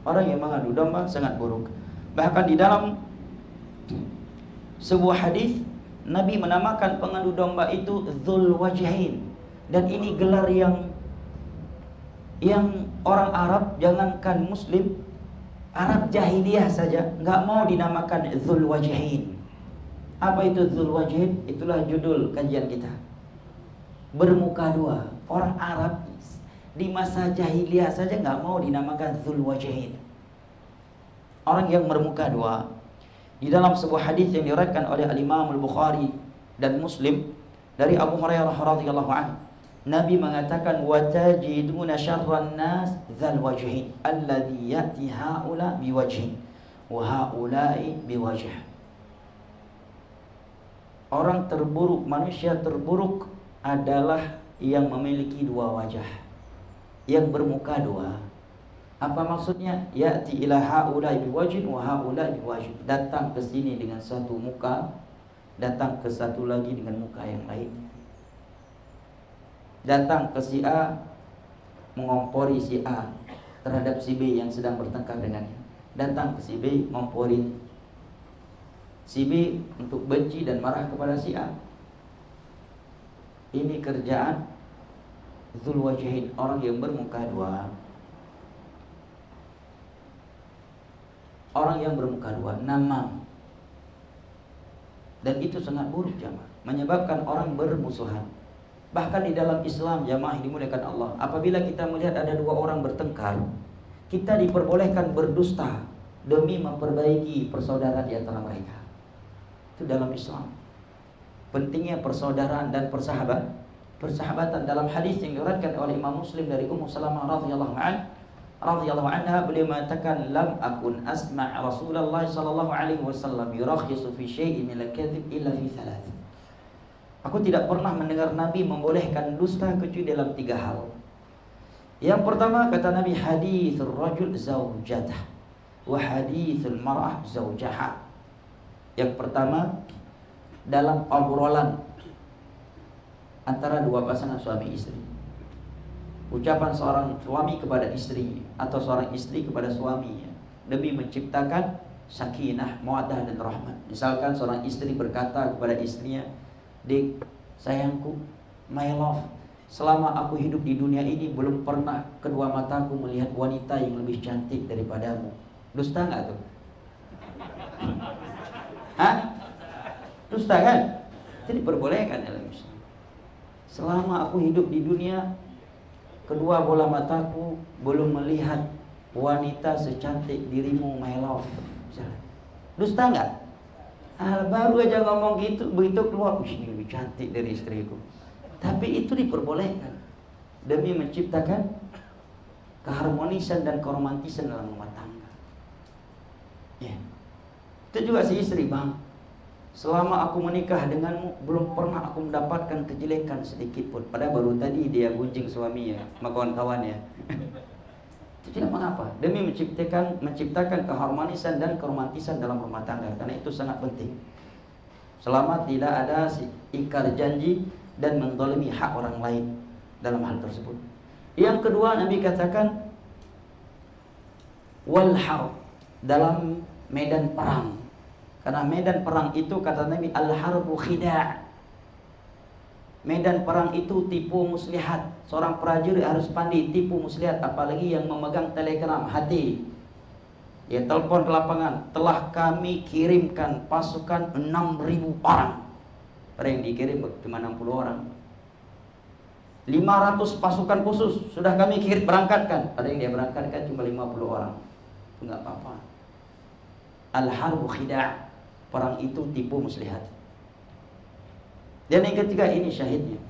Orang yang mengadu domba sangat buruk. Bahkan di dalam sebuah hadis Nabi menamakan pengadu domba itu Dzul Wajhain, dan ini gelar yang orang Arab, jangankan Muslim, Arab jahiliyah saja nggak mau dinamakan Dzul Wajhain. Apa itu Dzul Wajhain? Itulah judul kajian kita. Bermuka dua. Orang Arab di masa jahiliyah saja nggak mau dinamakan Dzul Wajhain. Orang yang bermuka dua. Di dalam sebuah hadis yang diriwayatkan oleh Al-Imam Al-Bukhari dan Muslim dari Abu Hurairah radhiyallahu anhu, Nabi mengatakan, wa tajiduna syarran nas dzal wajhin alladhi ya'ti haula biwajhin wa haula'i biwajh. Orang terburuk, manusia terburuk adalah yang memiliki dua wajah, yang bermuka dua. Apa maksudnya? Ya'ti ila haula'i biwajhin wa haula'i biwajh. Datang ke sini dengan satu muka, datang ke satu lagi dengan muka yang lain. Datang ke si A, mengompori si A terhadap si B yang sedang bertengkar dengannya. Datang ke si B, ngomporin si B untuk benci dan marah kepada si A. Ini kerjaan Dzul Wajhain, orang yang bermuka dua. Orang yang bermuka dua, namam. Dan itu sangat buruk jamaah, menyebabkan orang bermusuhan. Bahkan di dalam Islam jamaah dimuliakan Allah, apabila kita melihat ada dua orang bertengkar, kita diperbolehkan berdusta demi memperbaiki persaudaraan di antara mereka. Itu dalam Islam. Pentingnya persaudaraan dan persahabatan. Dalam hadis yang diriwayatkan oleh Imam Muslim dari Ummu Salamah radhiyallahu anha, beliau mengatakan, lam akun asma' Rasulullah sallallahu alaihi wasallam yurakhisu fi syai'in min al-kadhib illa fi thalath. Aku tidak pernah mendengar Nabi membolehkan dusta kecuali dalam tiga hal. Yang pertama, kata Nabi, hadithur rajul zaujatah wa hadithul mar'ah zaujaha. Yang pertama, dalam obrolan antara dua pasangan suami istri, ucapan seorang suami kepada istri atau seorang istri kepada suaminya demi menciptakan sakinah, mawaddah dan rahmat. Misalkan seorang istri berkata kepada istrinya, "Dik, sayangku, my love, selama aku hidup di dunia ini belum pernah kedua mataku melihat wanita yang lebih cantik daripadamu." Dusta nggak tuh? Hah? Dusta kan? Jadi diperbolehkan dalam Islam. Selama aku hidup di dunia, kedua bola mataku belum melihat wanita secantik dirimu, my love. Dusta nggak? Baru aja ngomong gitu, begitu keluar, ini lebih cantik dari istriku. Tapi itu diperbolehkan demi menciptakan keharmonisan dan keromantisan dalam rumah tangga. Ya. Itu juga si istri, bang, selama aku menikah denganmu belum pernah aku mendapatkan kejelekan sedikit pun. Padahal baru tadi dia gunjing suaminya sama kawan-kawannya. Itu tidak mengapa, demi menciptakan keharmonisan dan keromantisan dalam rumah tangga, karena itu sangat penting. Selama tidak ada ikrar janji dan menzalimi hak orang lain dalam hal tersebut. Yang kedua, Nabi katakan wal harb, dalam medan perang. Karena medan perang itu, kata Nabi, al harbu khida'. Medan perang itu tipu muslihat. Seorang prajurit harus pandai tipu muslihat, apalagi yang memegang telegram hati. Ya, telepon ke lapangan, telah kami kirimkan pasukan 6.000 orang. Pada yang dikirim cuma 60 orang. 500 pasukan khusus sudah kami berangkatkan. Pada yang dia berangkatkan cuma 50 orang. Itu nggak apa-apa. Al-harbu khida'. Perang itu tipu muslihat. Dan yang ketiga, ini syahidnya,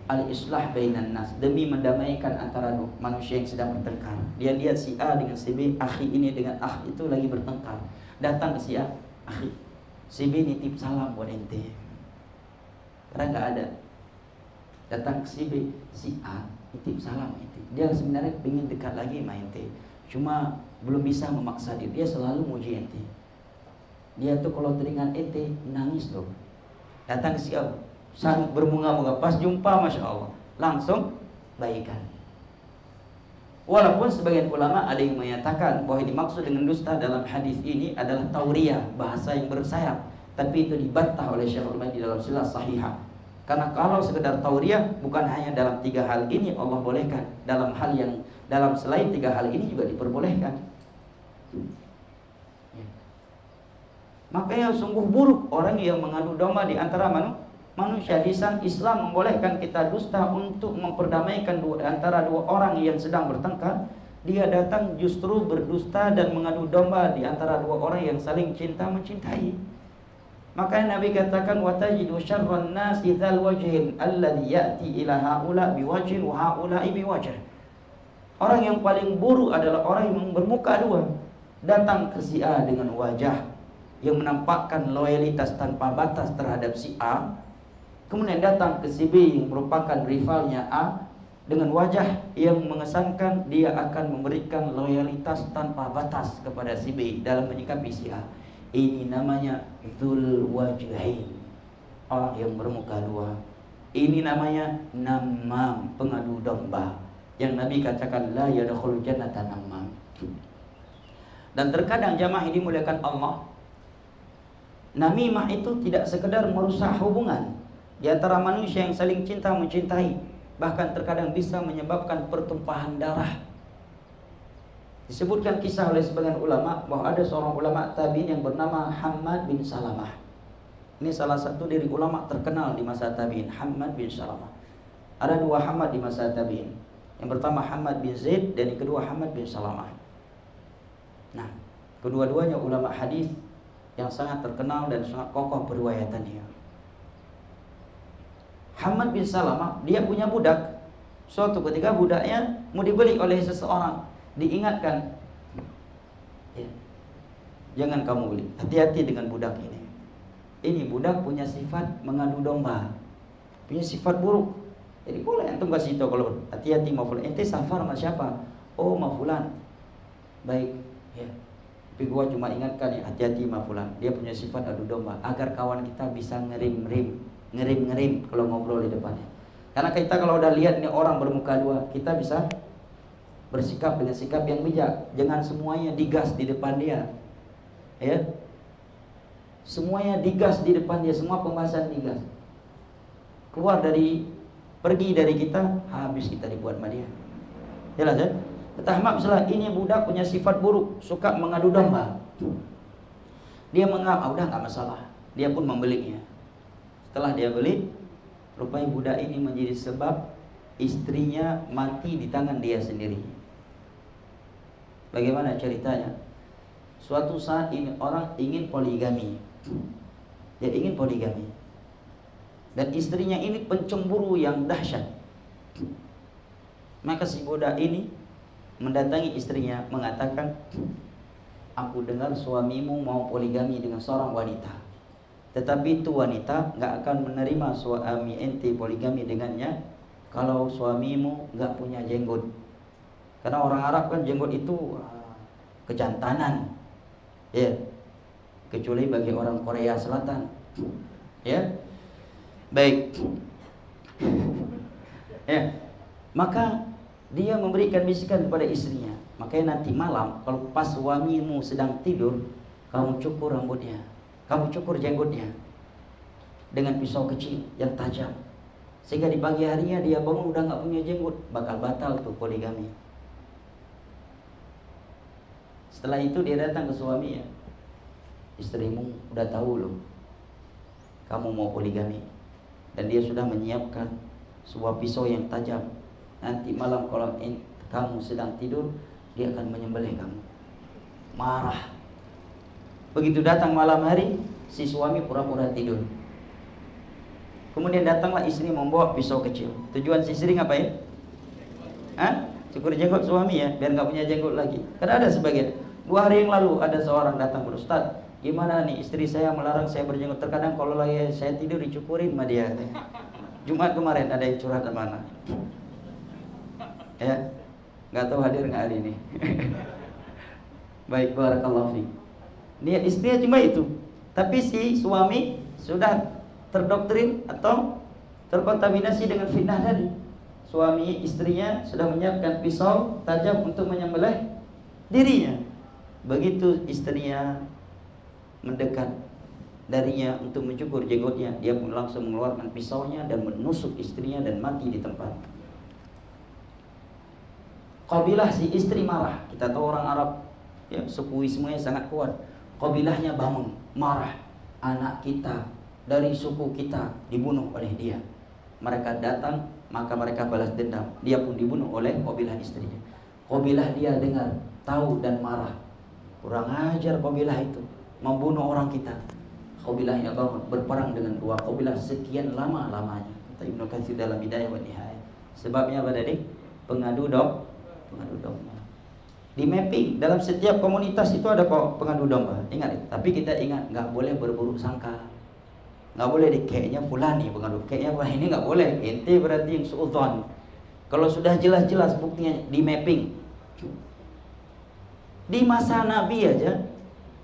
al-islah bainan nas, demi mendamaikan antara manusia yang sedang bertengkar. Dia lihat si A dengan si B, akhi ini dengan akhi itu lagi bertengkar. Datang ke si A, akhi, si B nitip salam buat ente. Karena nggak ada. Datang ke si B, si A nitip salam ente. Dia sebenarnya ingin dekat lagi sama ente, cuma belum bisa memaksa dia. Dia selalu muji ente. Dia tuh kalau teringat ente nangis dong. Datang ke si A, sangat berbunga-bunga. Pas jumpa, masya Allah, langsung baikan. Walaupun sebagian ulama ada yang menyatakan bahwa yang dimaksud dengan dusta dalam hadis ini adalah tauriyah, bahasa yang bersayap. Tapi itu dibantah oleh Syekh Al-Albani di dalam Silsilah Shahihah. Karena kalau sekedar tauriyah, bukan hanya dalam 3 hal ini Allah bolehkan, dalam hal yang selain 3 hal ini juga diperbolehkan. Makanya sungguh buruk orang yang mengadu domba di antara manusia. Lisan Islam membolehkan kita dusta untuk memperdamaikan antara 2 orang yang sedang bertengkar. Dia datang justru berdusta dan mengadu domba di antara 2 orang yang saling cinta mencintai. Makanya Nabi katakan, watajidu syarran nasi dzal wajhin alladhi ya'ti ila haula biwajhin wa haula biwajh. Orang yang paling buruk adalah orang yang bermuka 2, datang ke si A dengan wajah yang menampakkan loyalitas tanpa batas terhadap si A, kemudian datang ke si B yang merupakan rivalnya A dengan wajah yang mengesankan dia akan memberikan loyalitas tanpa batas kepada si B dalam menyikapi si A. Ini namanya dzul wajhain, orang yang bermuka 2. Ini namanya namam, pengadu domba, yang Nabi katakan la yadkhulul jannata namam. Dan terkadang jamaah ini dimuliakan Allah, namimah itu tidak sekedar merusak hubungan di antara manusia yang saling cinta mencintai, bahkan terkadang bisa menyebabkan pertumpahan darah. Disebutkan kisah oleh sebagian ulama bahwa ada seorang ulama tabi'in yang bernama Hammad bin Salamah. Ini salah satu dari ulama terkenal di masa tabi'in, Hammad bin Salamah. Ada 2 Hammad di masa tabi'in. Yang pertama Hammad bin Zaid dan yang kedua Hammad bin Salamah. Nah, kedua-duanya ulama hadis yang sangat terkenal dan sangat kokoh periwayatannya. Hammad bin Salamah, dia punya budak. Suatu ketika budaknya mau dibeli oleh seseorang, diingatkan, ya, jangan kamu beli, hati-hati dengan budak ini. Ini budak punya sifat mengadu domba, punya sifat buruk. Jadi boleh antum kasih tahu kalau hati-hati ma fulan. Ente safar sama siapa? Oh ma fulan. Baik, ya. Tapi gua cuma ingatkan ya, hati-hati ma fulan. Dia punya sifat adu domba, agar kawan kita bisa ngerim kalau ngobrol di depannya. Karena kita kalau udah lihat nih orang bermuka 2, kita bisa bersikap dengan sikap yang bijak. Jangan semuanya digas di depan dia, ya. Semuanya digas di depan dia, semua pembahasan digas. Pergi dari kita, habis kita dibuat sama dia. Jelas ya? Kata Ahmad misalnya, ini budak punya sifat buruk, suka mengadu domba. Dia menganggap, udah nggak masalah. Dia pun membelinya. Setelah dia beli, rupanya budak ini menjadi sebab istrinya mati di tangan dia sendiri. Bagaimana ceritanya? Suatu saat ini orang ingin poligami. Dia ingin poligami. Dan istrinya ini pencemburu yang dahsyat. Maka si budak ini mendatangi istrinya mengatakan, aku dengar suamimu mau poligami dengan seorang wanita, tetapi itu wanita nggak akan menerima suami ente poligami dengannya kalau suamimu nggak punya jenggot. Karena orang Arab kan jenggot itu kejantanan, ya, kecuali bagi orang Korea Selatan, ya. Baik, ya. Maka dia memberikan bisikan kepada istrinya, makanya nanti malam kalau pas suamimu sedang tidur, kamu cukur rambutnya, kamu cukur jenggotnya dengan pisau kecil yang tajam, sehingga di pagi harinya dia bangun udah nggak punya jenggot, bakal batal tuh poligami. Setelah itu dia datang ke suaminya, istrimu udah tahu loh kamu mau poligami, dan dia sudah menyiapkan sebuah pisau yang tajam. Nanti malam kalau kamu sedang tidur, dia akan menyembelih kamu. Marah. Begitu datang malam hari, si suami pura-pura tidur. Kemudian datanglah istri membawa pisau kecil. Tujuan si istri ngapain? Cukur jenggot suami ya, biar nggak punya jenggot lagi. Karena ada sebagian. 2 hari yang lalu ada seorang datang ke Ustaz, gimana nih istri saya melarang saya berjenggot. Terkadang kalau lagi saya tidur dicukurin sama dia. Jumat kemarin ada yang curhat mana? Ya, nggak tahu hadir nggak hari ini. Baik, barakallahu fiik. Niat istrinya cuma itu, Tapi si suami sudah terdoktrin atau terkontaminasi dengan fitnah tadi. Suami istrinya sudah menyiapkan pisau tajam untuk menyembelih dirinya. Begitu istrinya mendekat darinya untuk mencukur jenggotnya, dia pun langsung mengeluarkan pisaunya dan menusuk istrinya dan mati di tempat. Qabilah si istri marah. Kita tahu orang Arab, ya, sukuismenya sangat kuat. Qabilahnya bangun, marah. Anak kita dari suku kita dibunuh oleh dia. Mereka datang, maka mereka balas dendam. Dia pun dibunuh oleh qabilah istrinya. Qabilah dia dengar, tahu dan marah. Kurang ajar qabilah itu, membunuh orang kita. Qabilahnya bangun, berperang dengan dua qabilah sekian lama-lamanya. Kata Ibnu Katsir dalam Bidayah wa Nihayah. Sebabnya apa tadi? Pengadu domba. Di mapping dalam setiap komunitas itu ada kok pengadu domba. Ingat itu. Tapi kita ingat, nggak boleh berburuk sangka. Nggak boleh kayaknya fulani pengadu, kayaknya wah ini nggak boleh. Ente berarti yang suudzon. Kalau sudah jelas-jelas buktinya di mapping. Di masa Nabi aja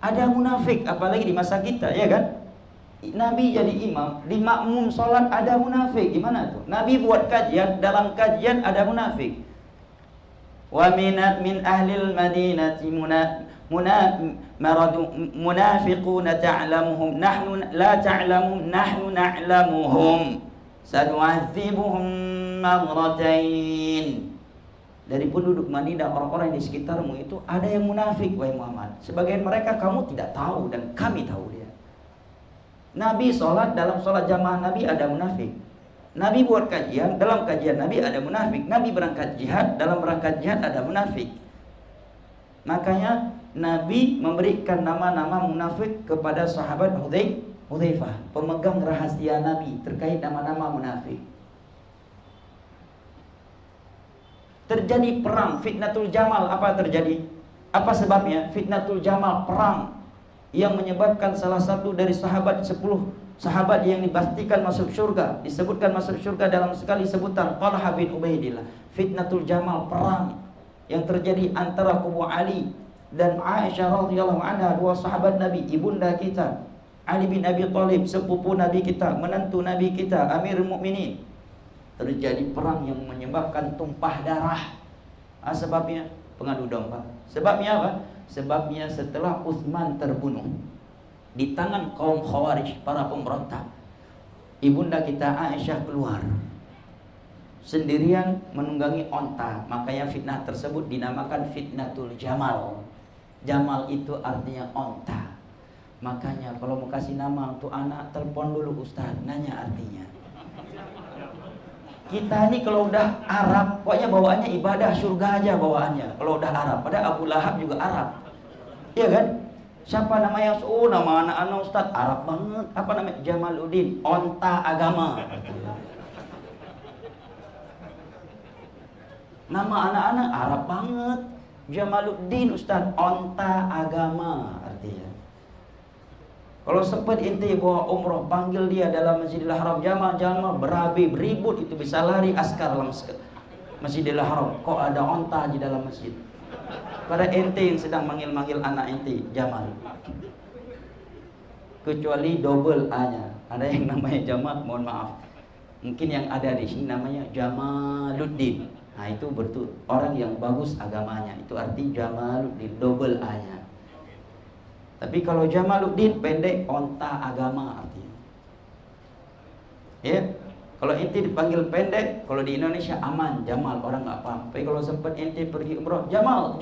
ada munafik, apalagi di masa kita, ya kan? Nabi jadi imam, di makmum sholat ada munafik. Gimana tuh? Nabi buat kajian, dalam kajian ada munafik. Wa min ahlil madinati munafiquna ta'lamuhum nahnu la ta'lamuhum nahnu na'lamuhum sanu'adzibuhum marratain. Dari penduduk Madinah, orang-orang di sekitarmu itu ada yang munafik, wahai Muhammad. Sebagian mereka kamu tidak tahu dan kami tahu dia. Nabi sholat, dalam sholat jamaah Nabi ada munafik. Nabi buat kajian, dalam kajian Nabi ada munafik. Nabi berangkat jihad, dalam berangkat jihad ada munafik. Makanya Nabi memberikan nama-nama munafik kepada sahabat Hudzaifah, pemegang rahasia Nabi terkait nama-nama munafik. Terjadi perang Fitnatul Jamal. Apa terjadi? Apa sebabnya? Fitnatul Jamal, perang yang menyebabkan salah satu dari 10 sahabat yang dipastikan masuk surga, disebutkan masuk surga dalam sekali sebutan, Talha bin Ubaidillah. Fitnatul Jamal, perang yang terjadi antara kubu Ali dan Aisyah radhiyallahu anha, dua sahabat Nabi, ibunda kita. Ali bin Abi Thalib, sepupu Nabi kita, menantu Nabi kita, Amirul Mukminin. Terjadi perang yang menyebabkan tumpah darah. Sebabnya pengadu domba. Sebabnya apa? Sebabnya setelah Utsman terbunuh di tangan kaum Khawarij, para pemberontak, ibunda kita Aisyah keluar sendirian menunggangi onta. Makanya fitnah tersebut dinamakan Fitnatul Jamal. Jamal itu artinya onta. Makanya kalau mau kasih nama untuk anak, telepon dulu Ustaz, nanya artinya. Kita ini kalau udah Arab, pokoknya bawaannya ibadah surga aja bawaannya. Kalau udah Arab, padahal Abu Lahab juga Arab, iya kan? Siapa namanya? Oh, nama anak-anak Ustaz Arab banget. Apa namanya? Jamaluddin, onta agama. Nama anak-anak Arab banget. Jamaluddin Ustaz, onta agama artinya. Kalau sempat inti bawa umroh, panggil dia dalam Masjidil Haram, jamaah berabi, beribut, itu bisa lari askar dalam Masjidil Haram. Kok ada onta di dalam masjid? Pada ente yang sedang manggil-manggil anak ente Jamal. Kecuali double A-nya. Ada yang namanya Jamal, mohon maaf. Mungkin yang ada di sini namanya Jamaluddin. Nah itu betul, orang yang bagus agamanya. Itu arti Jamaluddin, double A-nya. Tapi kalau Jamaluddin pendek, onta agama artinya. Ya, kalau ente dipanggil pendek, kalau di Indonesia aman, Jamal, orang nggak paham. Tapi kalau sempat ente pergi umroh, Jamal,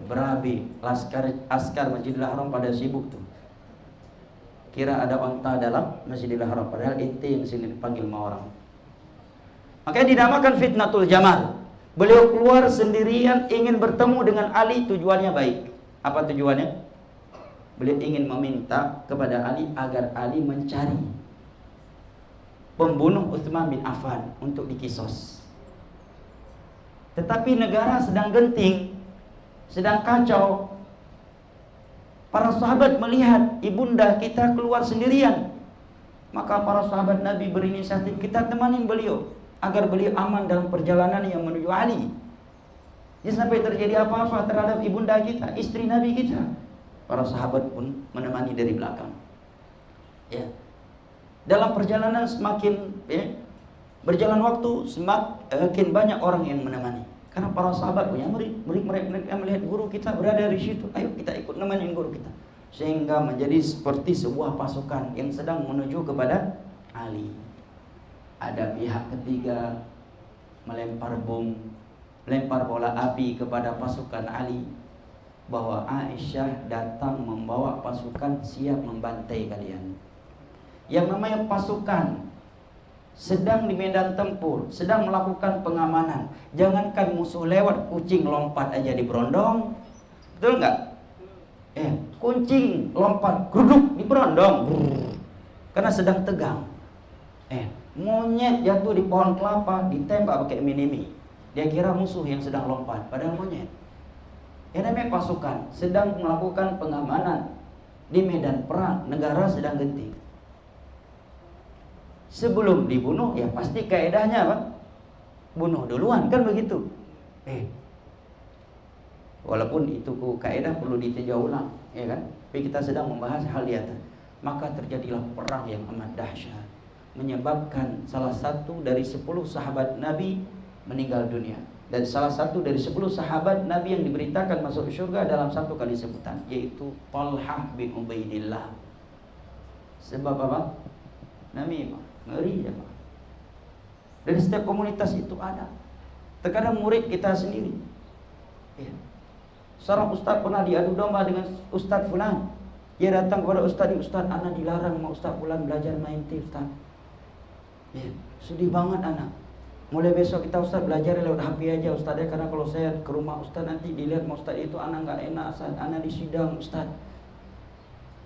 berabi, askar Masjidil Haram pada sibuk tuh. Kira ada onta dalam Masjidil Haram, padahal ente yang sini dipanggil sama orang. Makanya dinamakan Fitnatul Jamal. Beliau keluar sendirian ingin bertemu dengan Ali, tujuannya baik. Apa tujuannya? Beliau ingin meminta kepada Ali agar Ali mencari pembunuh Utsman bin Affan untuk dikisos. Tetapi negara sedang genting, sedang kacau. Para sahabat melihat ibunda kita keluar sendirian. Maka para sahabat Nabi berinisiatif, kita temanin beliau agar beliau aman dalam perjalanan yang menuju Ali. Jangan sampai terjadi apa-apa terhadap ibunda kita, istri Nabi kita. Para sahabat pun menemani dari belakang. Ya. Dalam perjalanan semakin berjalan waktu, semakin banyak orang yang menemani. Karena para sahabat punya murid, mereka melihat guru kita berada di situ. Ayo kita ikut nemenin guru kita. Sehingga menjadi seperti sebuah pasukan yang sedang menuju kepada Ali. Ada pihak ketiga melempar bom, melempar bola api kepada pasukan Ali, bahwa Aisyah datang membawa pasukan siap membantai kalian. Yang namanya pasukan sedang di medan tempur, sedang melakukan pengamanan. Jangankan musuh lewat, kucing lompat aja di berondong. Betul nggak? Kucing lompat, geruduk di berondong. Karena sedang tegang. Monyet jatuh di pohon kelapa, ditembak pakai minimi. Dia kira musuh yang sedang lompat, padahal monyet. Yang namanya pasukan sedang melakukan pengamanan di medan perang, negara sedang genting. Sebelum dibunuh, ya pasti kaedahnya apa? Bunuh duluan, kan begitu. Walaupun itu kaedah perlu ditinjau ulang, ya kan? Tapi kita sedang membahas hal di atas. Maka terjadilah perang yang amat dahsyat, menyebabkan salah satu dari 10 sahabat Nabi meninggal dunia. Dan salah satu dari 10 sahabat Nabi yang diberitakan masuk surga dalam satu kali sebutan, yaitu Talhah bin Ubaidillah. Sebab apa? Namimah, ngeri ya Pak. Dari setiap komunitas itu ada. Terkadang murid kita sendiri. Seorang ustaz pernah diadu domba dengan ustaz fulan. Dia datang kepada ustaz, "Ustaz, anak dilarang sama ustaz fulan belajar main tip, Ustaz." Sedih banget anak. Mulai besok kita Ustaz belajar lewat HP aja Ustaz ya, karena kalau saya ke rumah Ustaz nanti dilihat sama Ustaz itu anak nggak enak, Ustaz. Anak disidang Ustaz.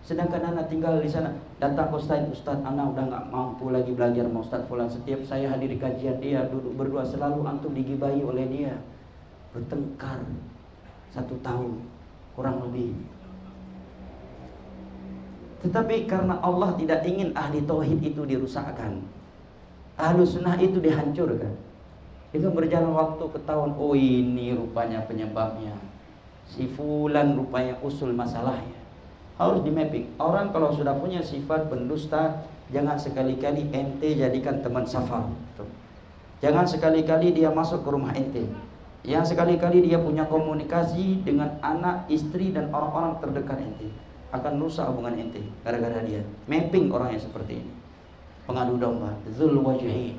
Sedangkan anak tinggal di sana. Datang ke Ustaz, "Ustaz, anak udah nggak mampu lagi belajar sama Ustaz fulan. Setiap saya hadir di kajian dia duduk berdua, selalu antum digibahi oleh dia." Bertengkar 1 tahun kurang lebih. Tetapi karena Allah tidak ingin ahli tauhid itu dirusakkan, ahlu sunnah itu dihancurkan. Dengan berjalan waktu ketahuan, oh ini rupanya penyebabnya, si fulan rupanya usul masalahnya. Harus di mapping. Orang kalau sudah punya sifat pendusta, jangan sekali-kali ente jadikan teman safar. Jangan sekali-kali dia masuk ke rumah ente. Yang sekali-kali dia punya komunikasi dengan anak, istri dan orang-orang terdekat ente, akan rusak hubungan ente gara-gara dia. Mapping orang yang seperti ini. Pengadu domba, dzul wajhain,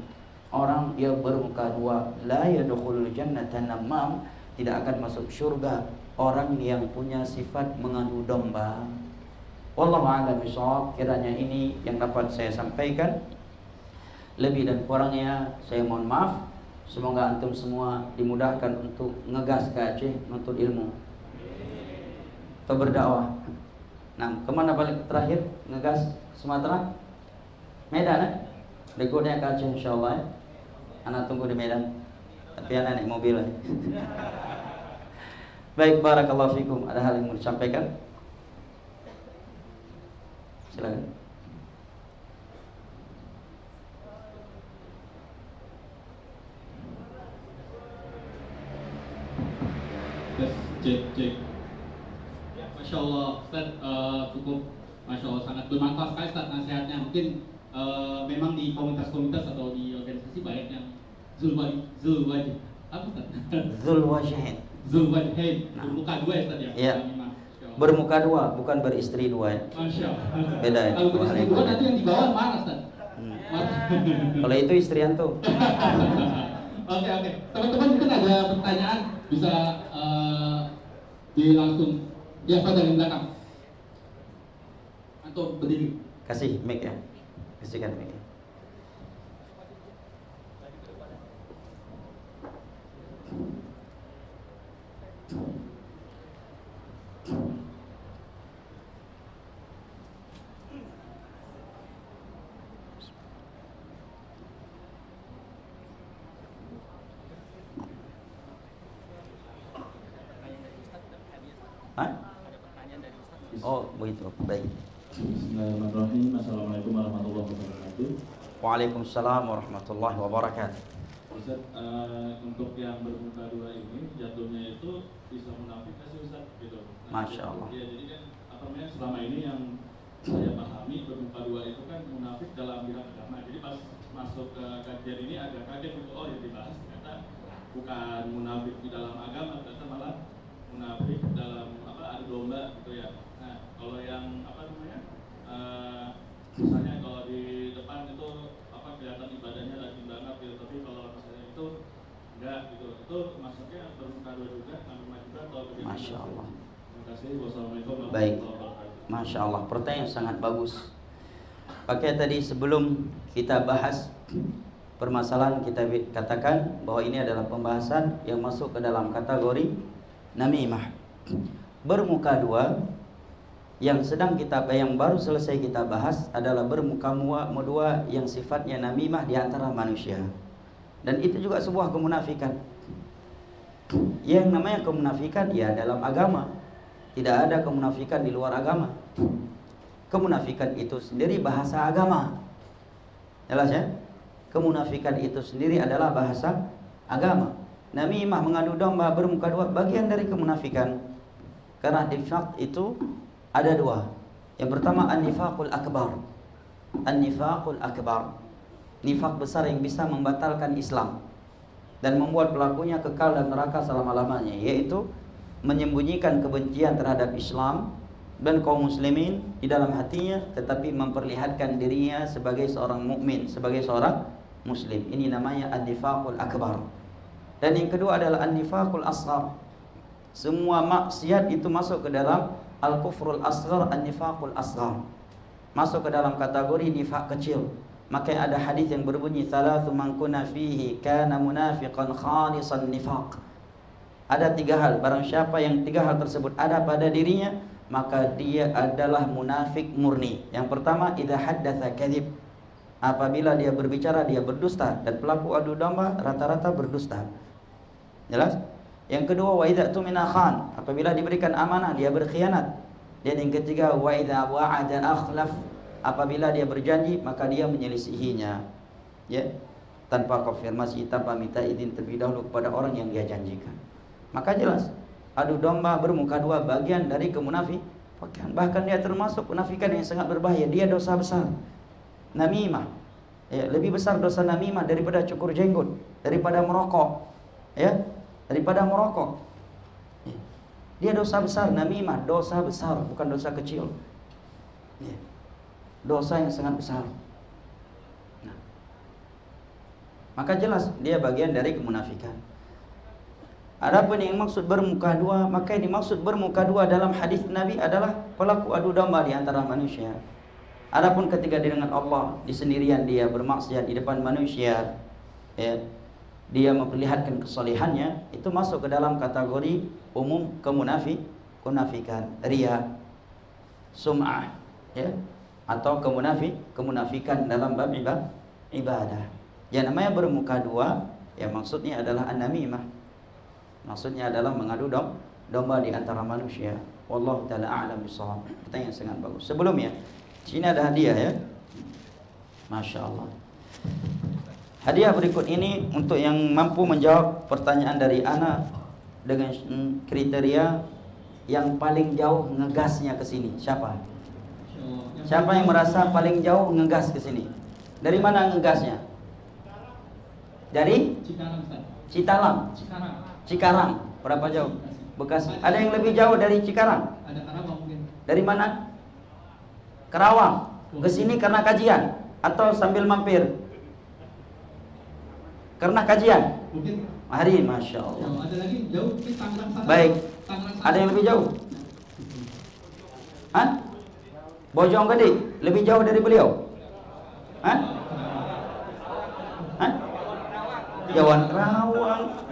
orang yang bermuka dua, la yadkhulul jannata namam, tidak akan masuk surga orang yang punya sifat mengadu domba. Wallahu a'lam bishawab. Kiranya ini yang dapat saya sampaikan. Lebih dan kurangnya saya mohon maaf. Semoga antum semua dimudahkan untuk ngegas ke Aceh menuntut ilmu atau berdakwah. Nah, kemana balik terakhir? Ngegas Sumatera? Medan ya? Berikutnya ke Aceh insyaAllah ya. Anak tunggu di Medan. Tapi anak naik mobil ya. Baik, barakallahu fikum. Ada hal yang mau disampaikan? Silakan. Cek. Ya, Masya Allah, Ustaz, cukup Masya Allah, sangat bermanfaat sekali Ustaz nasihatnya. Mungkin memang di komunitas-komunitas atau di organisasi banyak yang Zulwajh apa Ustaz? Zulwajhain. Bermuka dua ya Ustaz ya? Iya. Bermuka dua, bukan beristri dua ya. Masya Allah. Beda ya. Kalau beristri dua nanti yang di bawah mana Ustaz? Kalau itu istrianto. Oke. Teman-teman mungkin ada pertanyaan, bisa langsung ya pada di belakang atau berdiri. Kasih mic ya. Kasihkan mic. Hah? Oh begitu, baik. Bismillahirrahmanirrahim. Assalamualaikum warahmatullahi wabarakatuh. Waalaikumsalam warahmatullahi wabarakatuh. Ustaz, untuk yang bermuka dua ini jatuhnya itu bisa munafik nggak sih Ustaz? Gitu. Masya Allah. Ya, jadi kan apa namanya selama ini yang saya pahami bermuka dua itu kan munafik dalam bidang agama. Jadi pas masuk ke kajian ini agak kaget gitu, oh yang dibahas ternyata bukan munafik di dalam agama, ternyata malah munafik dalam adu domba gitu ya. Nah, kalau yang misalnya kalau di depan itu kelihatan ibadahnya rajin banget gitu, tapi kalau misalnya itu enggak gitu, itu maksudnya bermuka dua juga, nama juga atau bagaimana? Masya Allah. Terima kasih. Wassalamualaikum Baik, warahmatullahi wabarakatuh. Masya Allah, pertanyaan sangat bagus. Pakai tadi sebelum kita bahas permasalahan, kita katakan bahwa ini adalah pembahasan yang masuk ke dalam kategori namimah, bermuka dua. Yang baru selesai kita bahas adalah bermuka dua yang sifatnya namimah di antara manusia. Dan itu juga sebuah kemunafikan. Yang namanya kemunafikan ya dalam agama. Tidak ada kemunafikan di luar agama. Kemunafikan itu sendiri bahasa agama. Jelas ya? Kemunafikan itu sendiri adalah bahasa agama. Namimah, mengadu domba, bermuka dua, bagian dari kemunafikan. Karena nifaq itu ada dua. Yang pertama an-nifaqul akbar. An-nifaqul akbar, nifaq besar yang bisa membatalkan Islam dan membuat pelakunya kekal dalam neraka selama-lamanya, yaitu menyembunyikan kebencian terhadap Islam dan kaum muslimin di dalam hatinya, tetapi memperlihatkan dirinya sebagai seorang mukmin, sebagai seorang muslim. Ini namanya an-nifaqul akbar. Dan yang kedua adalah an-nifaqul asghar. Semua maksiat itu masuk ke dalam al-kufrul asghar, an-nifaqul asghar, masuk ke dalam kategori nifaq kecil. Maka ada hadis yang berbunyi thalathu man kunna fihi kana munafiqan khalisan nifaq. Ada tiga hal, barang siapa yang tiga hal tersebut ada pada dirinya, maka dia adalah munafik murni. Yang pertama, idza haddatsa kadzib. Apabila dia berbicara dia berdusta, dan pelaku adu domba rata-rata berdusta. Jelas? Yang kedua, wa idza tumina khan, apabila diberikan amanah dia berkhianat. Dan yang ketiga, wa idza wa'ada akhlaf, apabila dia berjanji maka dia menyelisihinya. Ya, tanpa konfirmasi, tanpa minta izin terlebih dahulu kepada orang yang dia janjikan. Maka jelas, adu domba bermuka dua bagian dari kemunafikan. Bahkan dia termasuk munafikan yang sangat berbahaya. Dia dosa besar. Namimah, ya, lebih besar dosa namimah daripada cukur jenggot, daripada merokok. Ya, daripada merokok. Dia dosa besar, namimah dosa besar, bukan dosa kecil. Dosa yang sangat besar. Nah, maka jelas dia bagian dari kemunafikan. Adapun yang maksud bermuka dua, maka yang dimaksud bermuka dua dalam hadis Nabi adalah pelaku adu domba di antara manusia. Adapun ketika dia dengan Allah di sendirian, dia bermaksiat di depan manusia, ya, dia memperlihatkan kesalehannya, itu masuk ke dalam kategori umum kemunafikan, riya, sum'ah, ya, atau kemunafikan dalam bab ibadah. Yang namanya bermuka dua, ya maksudnya adalah an-namimah. Maksudnya adalah mengadu domba di antara manusia. Wallahu taala a'lam bishawab. Pertanyaan sangat bagus. Sebelumnya, sini ada hadiah ya. Masya Allah. Hadiah berikut ini untuk yang mampu menjawab pertanyaan dari Ana dengan kriteria yang paling jauh ngegasnya ke sini. Siapa? Siapa yang merasa paling jauh ngegas ke sini? Dari mana ngegasnya? Dari Citalam. Cikarang. Berapa jauh? Bekasi. Ada yang lebih jauh dari Cikarang? Ada Karawang mungkin. Dari mana? Karawang. Ke sini karena kajian atau sambil mampir? Karena kajian. Mungkin hari, Masya Allah. Ada lagi jauh mungkin Tangerang sana. Baik. Tangerang sana. Ada yang lebih jauh? Hah? Bojonggede lebih jauh dari beliau? Hah? Hah? Jauhan Karawang.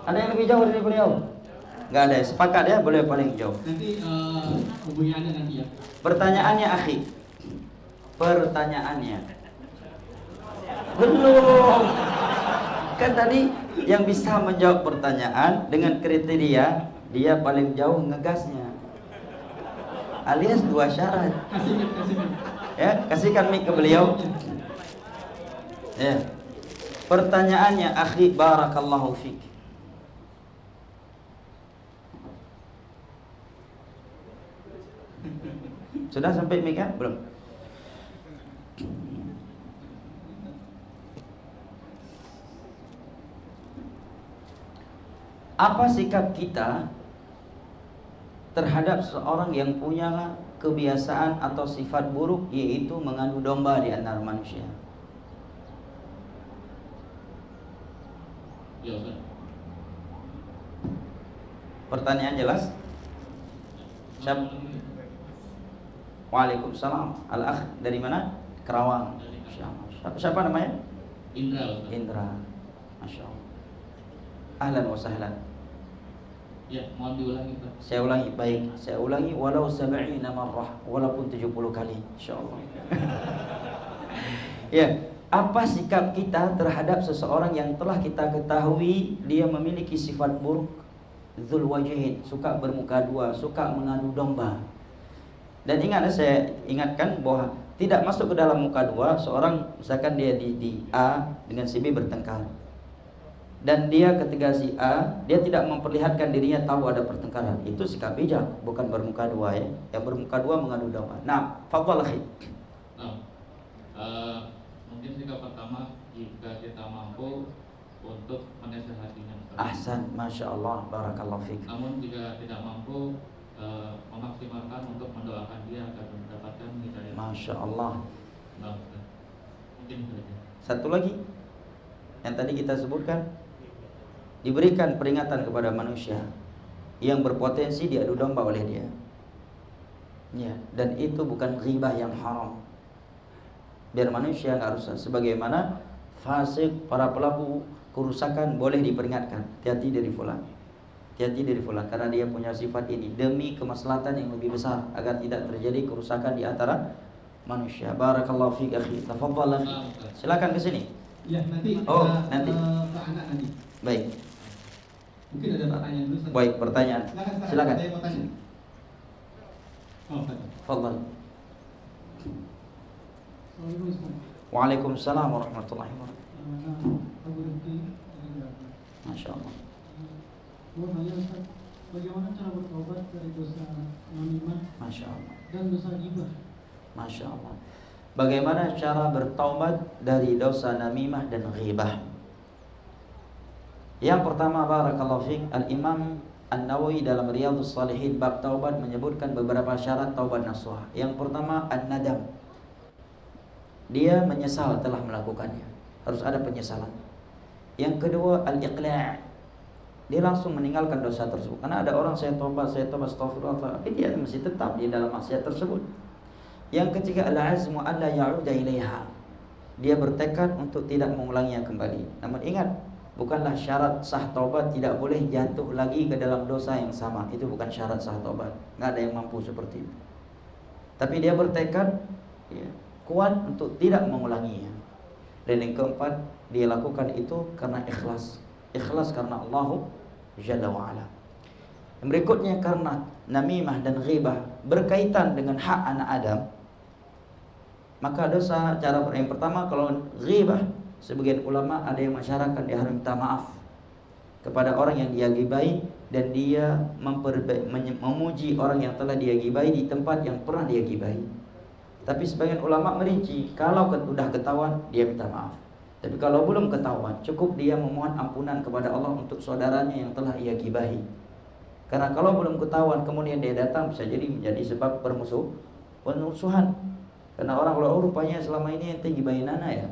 Ada yang lebih jauh dari beliau? Enggak ada. Sepakat ya, beliau paling jauh. Nanti hubungi Anda nanti ya. Pertanyaannya, akhi. Pertanyaannya. Belum. Kan tadi yang bisa menjawab pertanyaan dengan kriteria dia paling jauh ngegasnya, alias dua syarat. Kasih mic. Ya, kasihkan mic ke beliau. Ya. Pertanyaannya, akhi, barakallahu fiik. Sudah sampai Mika? Belum? Apa sikap kita terhadap seorang yang punya kebiasaan atau sifat buruk, yaitu mengadu domba di antara manusia? Ya, Ustaz. Pertanyaan jelas? Siapa? Waalaikumsalam. Al-akh dari mana? Kerawang. Siapa namanya? Indra, Ustaz. Indra. Masya Allah. Ahlan wa sahlan. Ya, mohon diulangi, Ustaz. Saya ulangi, baik. Saya ulangi walau 70 marrah, walaupun 70 kali, insyaallah. Ya, apa sikap kita terhadap seseorang yang telah kita ketahui dia memiliki sifat buruk, dzul wajhin, suka bermuka dua, suka mengadu domba. Dan ingat, saya ingatkan bahwa tidak masuk ke dalam muka dua seorang, misalkan dia di A dengan si B bertengkar. Dan dia ketika si A, dia tidak memperlihatkan dirinya tahu ada pertengkaran. Itu sikap bijak, bukan bermuka dua ya. Yang bermuka dua mengadu domba. Nah, fadhal akhi. Nah, mungkin sikap pertama, jika kita mampu untuk menasihatinya, Ustaz. Ahsan, masya Allah, barakallahu fiik. Namun jika tidak mampu, memaksimalkan untuk mendoakan dia agar mendapatkan hidayah. Masya Allah. Nah, Ustaz. Mungkin itu saja. Satu lagi yang tadi kita sebutkan, diberikan peringatan kepada manusia yang berpotensi diadu domba oleh dia. Ya, dan itu bukan ghibah yang haram. Biar manusia nggak rusak. Sebagaimana fasik, para pelaku kerusakan boleh diperingatkan, hati-hati dari fulan, hati-hati dari fulan, karena dia punya sifat ini, demi kemaslahatan yang lebih besar agar tidak terjadi kerusakan di antara manusia. Barakallahu fiik akhi. Tafadhal akhi. Silakan ke sini. Ya, nanti nanti. ke anak nanti. Baik. Mungkin ada pertanyaan dulu. Ustaz. Baik, pertanyaan. Silakan. Saya mau tanya. Oh, Fadhal. Assalamualaikum Ustaz. Waalaikumsalam warahmatullahi wabarakatuh. Abu Rifki dari Jakarta. Masya Allah. Mau tanya Ustaz, bagaimana cara bertobat dari dosa namimah Masya Allah. dan dosa ghibah? Masya Allah. Bagaimana cara bertaubat dari dosa namimah dan ghibah? Yang pertama, barakallahu fiik, Al-Imam An-Nawawi dalam Riyadhus Shalihin bab taubat menyebutkan beberapa syarat taubat nasuha. Yang pertama, an-nadam. Dia menyesal telah melakukannya. Harus ada penyesalan. Yang kedua, al-iqla'. Dia langsung meninggalkan dosa tersebut. Karena ada orang saya tobat, astagfirullah, tapi dia masih tetap di dalam maksiat tersebut. Yang ketiga, al-azmu alla ya'uda ilaiha. Dia bertekad untuk tidak mengulanginya kembali. Namun ingat, bukanlah syarat sah taubat tidak boleh jatuh lagi ke dalam dosa yang sama. Itu bukan syarat sah taubat. Nggak ada yang mampu seperti itu. Tapi dia bertekad ya, kuat untuk tidak mengulanginya. Dan yang keempat, dia lakukan itu karena ikhlas. Ikhlas karena Allah Jalla wa'ala. Yang berikutnya, karena namimah dan ghibah berkaitan dengan hak anak Adam, maka dosa cara yang pertama, kalau ghibah, sebagian ulama ada yang masyarakat dia harus minta maaf kepada orang yang dia gibai, dan dia memuji orang yang telah dia gibai di tempat yang pernah dia gibai. Tapi sebagian ulama merinci, kalau sudah ketahuan dia minta maaf. Tapi kalau belum ketahuan, cukup dia memohon ampunan kepada Allah untuk saudaranya yang telah ia gibahi. Karena kalau belum ketahuan kemudian dia datang, bisa jadi menjadi sebab permusuhan. Karena orang kalau rupanya selama ini ente gibahin anak ya,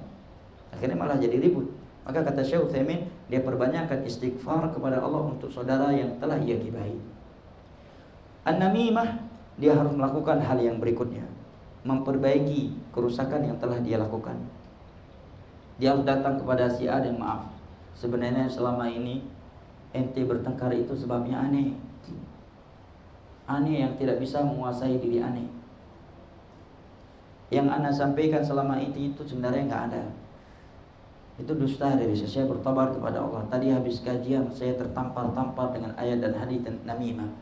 akhirnya malah jadi ribut. Maka kata Syekh Utsaimin, dia perbanyakkan istighfar kepada Allah untuk saudara yang telah ia gibahi. An-namimah, dia harus melakukan hal yang berikutnya, memperbaiki kerusakan yang telah dia lakukan. Dia harus datang kepada si A dan maaf, sebenarnya selama ini ente bertengkar itu sebabnya aneh. Aneh yang tidak bisa menguasai diri aneh. Yang ana sampaikan selama itu sebenarnya nggak ada. Itu dusta dari saya bertobat kepada Allah. Tadi habis kajian saya tertampar-tampar dengan ayat dan hadis namimah.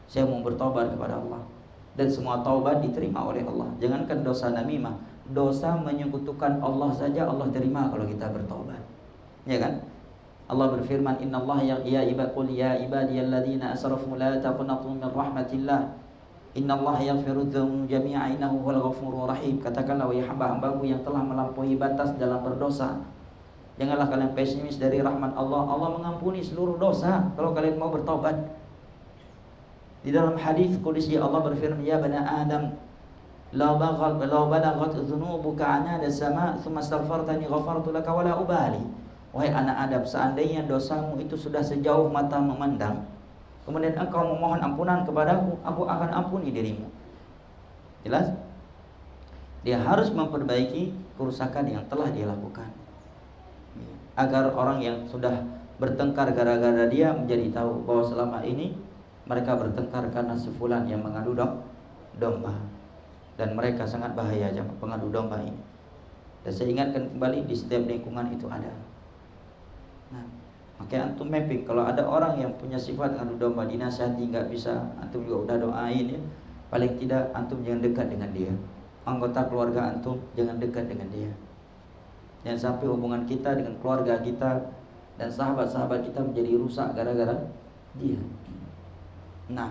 Saya mau bertobat kepada Allah. Dan semua taubat diterima oleh Allah. Jangankan dosa namimah, dosa menyekutukan Allah saja Allah terima kalau kita bertobat. Ya kan? Allah berfirman, "Innallaha ya ibadiyalladzina asrafu la taqnatu min rahmatillah." Innallaha yaghfiru dzunuba jami'a innahu huwal ghafurur rahim. Katakanlah wahai hamba-hambaku yang telah melampaui batas dalam berdosa, janganlah kalian pesimis dari rahmat Allah. Allah mengampuni seluruh dosa kalau kalian mau bertobat. Di dalam hadis qudsi Allah berfirman, ya bani Adam, law balaghat dzunubuka anada sama thumma astaghfartani ghafartu laka wala ubali. Wahai anak Adam, seandainya dosamu itu sudah sejauh mata memandang, kemudian engkau memohon ampunan kepadaku, aku akan ampuni dirimu. Jelas? Dia harus memperbaiki kerusakan yang telah dia lakukan, agar orang yang sudah bertengkar gara-gara dia menjadi tahu bahwa selama ini mereka bertengkar karena sefulan yang mengadu domba. Dan mereka sangat bahaya jemaah pengadu domba ini. Dan saya ingatkan kembali, di setiap lingkungan itu ada. Nah, makanya antum mapping, kalau ada orang yang punya sifat adu domba, dinasihati nggak bisa, antum juga udah doain ya. Paling tidak antum jangan dekat dengan dia. Anggota keluarga antum jangan dekat dengan dia. Jangan sampai hubungan kita dengan keluarga kita dan sahabat-sahabat kita menjadi rusak gara-gara dia. Nah,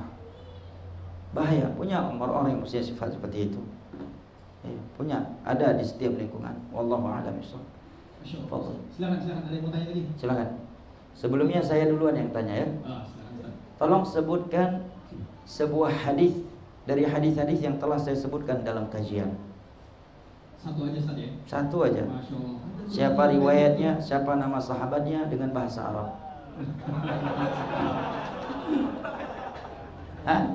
bahaya punya orang yang punya sifat seperti itu. Punya, ada di setiap lingkungan. Wallahu a'lam bishawab. Silakan, ada yang mau tanya lagi? Silakan. Sebelumnya saya duluan yang tanya ya. Silakan. Tolong sebutkan sebuah hadis dari hadis-hadis yang telah saya sebutkan dalam kajian. Satu aja saja. Satu aja. Masya Allah. Siapa riwayatnya, siapa nama sahabatnya dengan bahasa Arab. Hah?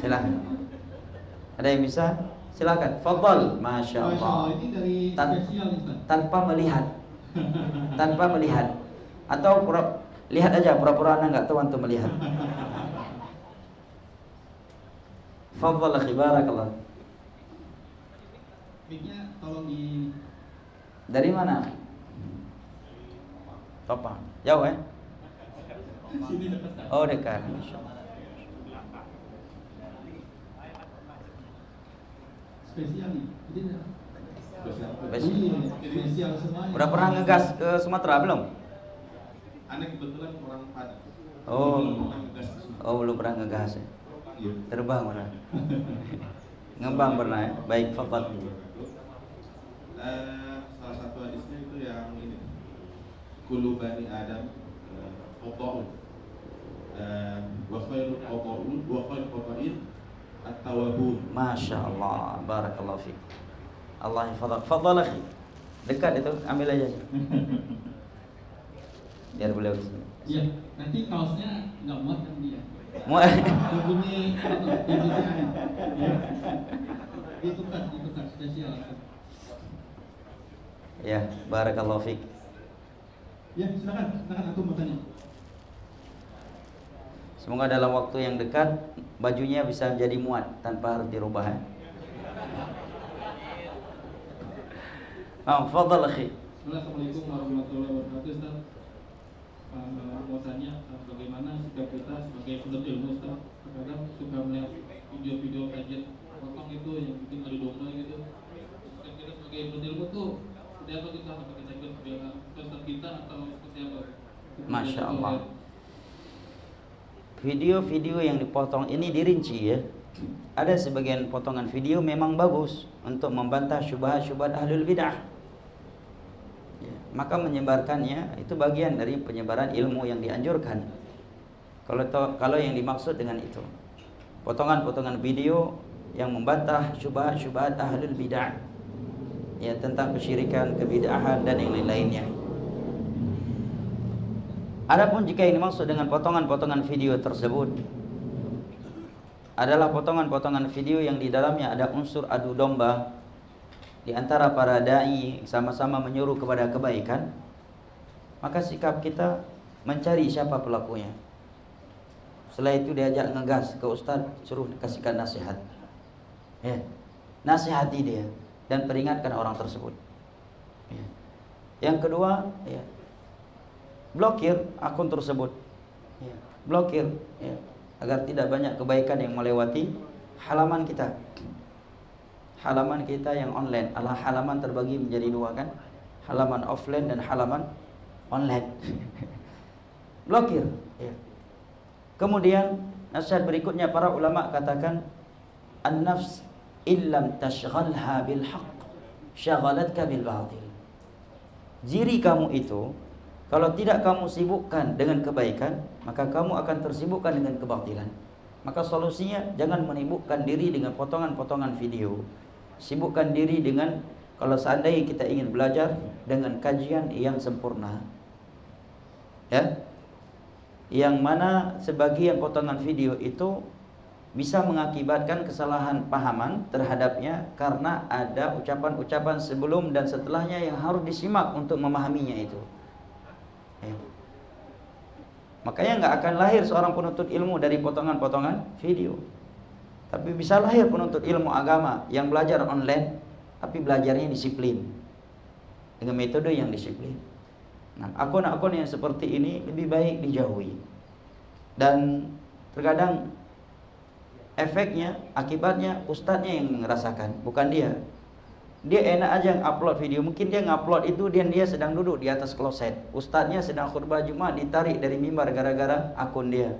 Silakan. Ada yang bisa? Silakan. Fadhal. Masya Allah. Ini dari spesial Ustaz. Tanpa melihat. Tanpa melihat. Atau lihat aja, pura-pura anda nggak tahu antum melihat. Fadhal akhi, barakallah. Mic-nya tolong di... Dari mana? Topang. Jauh ya? Sini dekat. Oh dekat. Masya Allah. Spesial nih. Jadi Spesial. spesial semuanya. Udah pernah ngegas ke Sumatera belum? Anda kebetulan orang Padang. Oh. Belum pernah ngegas ke Sumatera. Oh belum pernah ngegas ya? Iya. Terbang pernah. Ngembang pernah ya? Baik, fadhal. Salah satu hadisnya itu yang ini, kullu bani Adam qata'un wa khairul qata'un wa khairul qata'in at-tawwabun. Masya Allah, barakallahu fiik. Allah hafadhak. Fadhal akhi. Dekat itu, ambil aja. Biar beliau di sini. Iya, nanti kaosnya nggak muat kan dia. Muat. Hubungi TVCI. Ya. Itu kan spesial. Ya, barakallahu fiik. Ya, silakan aku mau tanya. Semoga dalam waktu yang dekat bajunya bisa menjadi muat tanpa harus dirubah ya. Fadhal akhi. Assalamualaikum warahmatullahi wabarakatuh Ustaz. Mau tanya bagaimana sikap kita sebagai penuntut ilmu Ustaz. Kadang suka melihat video-video kajian potong itu yang bikin adu domba gitu. Sikap kita sebagai penuntut ilmu tuh seperti apa kita? Apa kita ikut bela Ustaz kita atau seperti apa? Masya Allah. Video-video yang dipotong ini dirinci ya. Ada sebagian potongan video memang bagus untuk membantah syubhat-syubhat ahlul bid'ah ya, maka menyebarkannya itu bagian dari penyebaran ilmu yang dianjurkan. Kalau yang dimaksud dengan itu potongan-potongan video yang membantah syubhat-syubhat ahlul bid'ah ya, tentang kesyirikan, kebid'ahan dan yang lain-lainnya. Adapun jika yang dimaksud dengan potongan-potongan video tersebut adalah potongan-potongan video yang di dalamnya ada unsur adu domba di antara para dai sama-sama menyuruh kepada kebaikan, maka sikap kita mencari siapa pelakunya. Setelah itu diajak ngegas ke ustaz, suruh kasihkan nasihat. Ya, nasihati dia dan peringatkan orang tersebut. Ya. Yang kedua, ya, blokir akun tersebut. Ya, blokir. Ya, agar tidak banyak kebaikan yang melewati halaman kita. Halaman kita yang online adalah halaman terbagi menjadi dua kan, halaman offline dan halaman online. Blokir ya. Kemudian nasihat berikutnya para ulama katakan, an-nafs illam tashghalha bil haqq syagalatka bil batil. Diri kamu itu kalau tidak kamu sibukkan dengan kebaikan, maka kamu akan tersibukkan dengan kebatilan. Maka solusinya jangan menyibukkan diri dengan potongan-potongan video. Sibukkan diri dengan, kalau seandainya kita ingin belajar, dengan kajian yang sempurna. Ya. Yang mana sebagian potongan video itu bisa mengakibatkan kesalahan pahaman terhadapnya karena ada ucapan-ucapan sebelum dan setelahnya yang harus disimak untuk memahaminya itu. Ya. Makanya nggak akan lahir seorang penuntut ilmu dari potongan-potongan video. Tapi bisa lahir penuntut ilmu agama yang belajar online, tapi belajarnya disiplin dengan metode yang disiplin. Nah, akun-akun yang seperti ini lebih baik dijauhi. Dan terkadang efeknya, akibatnya ustadznya yang merasakan, bukan dia. Dia enak aja upload video. Mungkin dia ngupload itu dia sedang duduk di atas kloset. Ustadznya sedang khutbah Jumat ditarik dari mimbar gara-gara akun dia.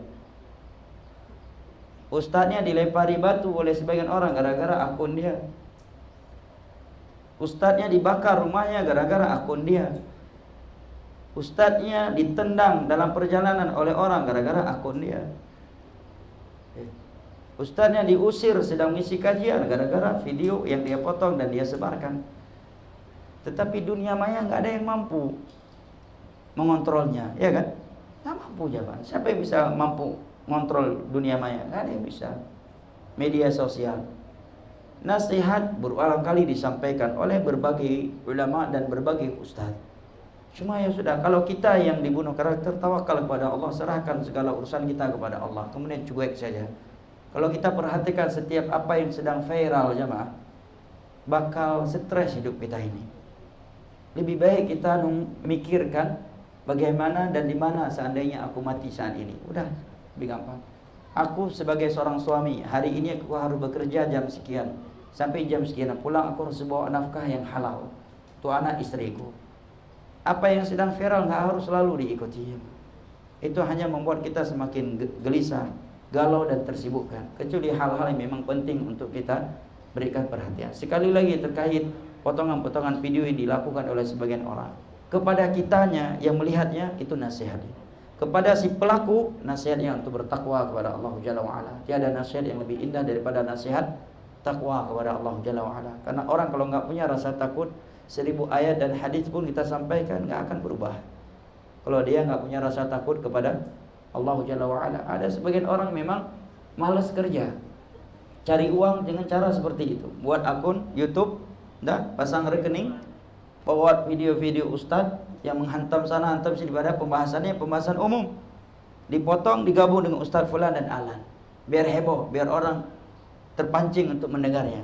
Ustadznya dilempari batu oleh sebagian orang gara-gara akun dia. Ustadznya dibakar rumahnya gara-gara akun dia. Ustadznya ditendang dalam perjalanan oleh orang gara-gara akun dia. Ustadznya diusir sedang mengisi kajian gara-gara video yang dia potong dan dia sebarkan. Tetapi dunia maya nggak ada yang mampu mengontrolnya, ya kan? Nggak mampu jaman. Siapa yang bisa mampu mengontrol dunia maya? Nggak ada yang bisa. Media sosial. Nasihat berulang kali disampaikan oleh berbagai ulama dan berbagai ustadz. Cuma ya sudah, kalau kita yang dibunuh karakter, tawakal kepada Allah, serahkan segala urusan kita kepada Allah, kemudian cuek saja. Kalau kita perhatikan setiap apa yang sedang viral jamaah, bakal stres hidup kita ini. Lebih baik kita memikirkan bagaimana dan di mana seandainya aku mati saat ini. Udah, lebih gampang. Aku sebagai seorang suami, hari ini aku harus bekerja jam sekian, sampai jam sekian pulang aku harus bawa nafkah yang halal untuk anak istriku. Apa yang sedang viral nggak harus selalu diikuti. Itu hanya membuat kita semakin gelisah, galau dan tersibukkan, kecuali hal-hal yang memang penting untuk kita berikan perhatian. Sekali lagi terkait potongan-potongan video yang dilakukan oleh sebagian orang, kepada kitanya yang melihatnya itu nasihat. Kepada si pelaku nasihatnya untuk bertakwa kepada Allah Jalla wa Ala. Tiada nasihat yang lebih indah daripada nasihat takwa kepada Allah Jalla wa Ala. Karena orang kalau nggak punya rasa takut, 1000 ayat dan hadis pun kita sampaikan nggak akan berubah. Kalau dia nggak punya rasa takut kepada Allah Jalla wa'ala. Ada sebagian orang memang malas kerja, cari uang dengan cara seperti itu. Buat akun YouTube, pasang rekening, buat video-video ustadz yang menghantam sana hantam sini, pada pembahasannya pembahasan umum, dipotong digabung dengan ustadz fulan dan alan, biar heboh, biar orang terpancing untuk mendengarnya.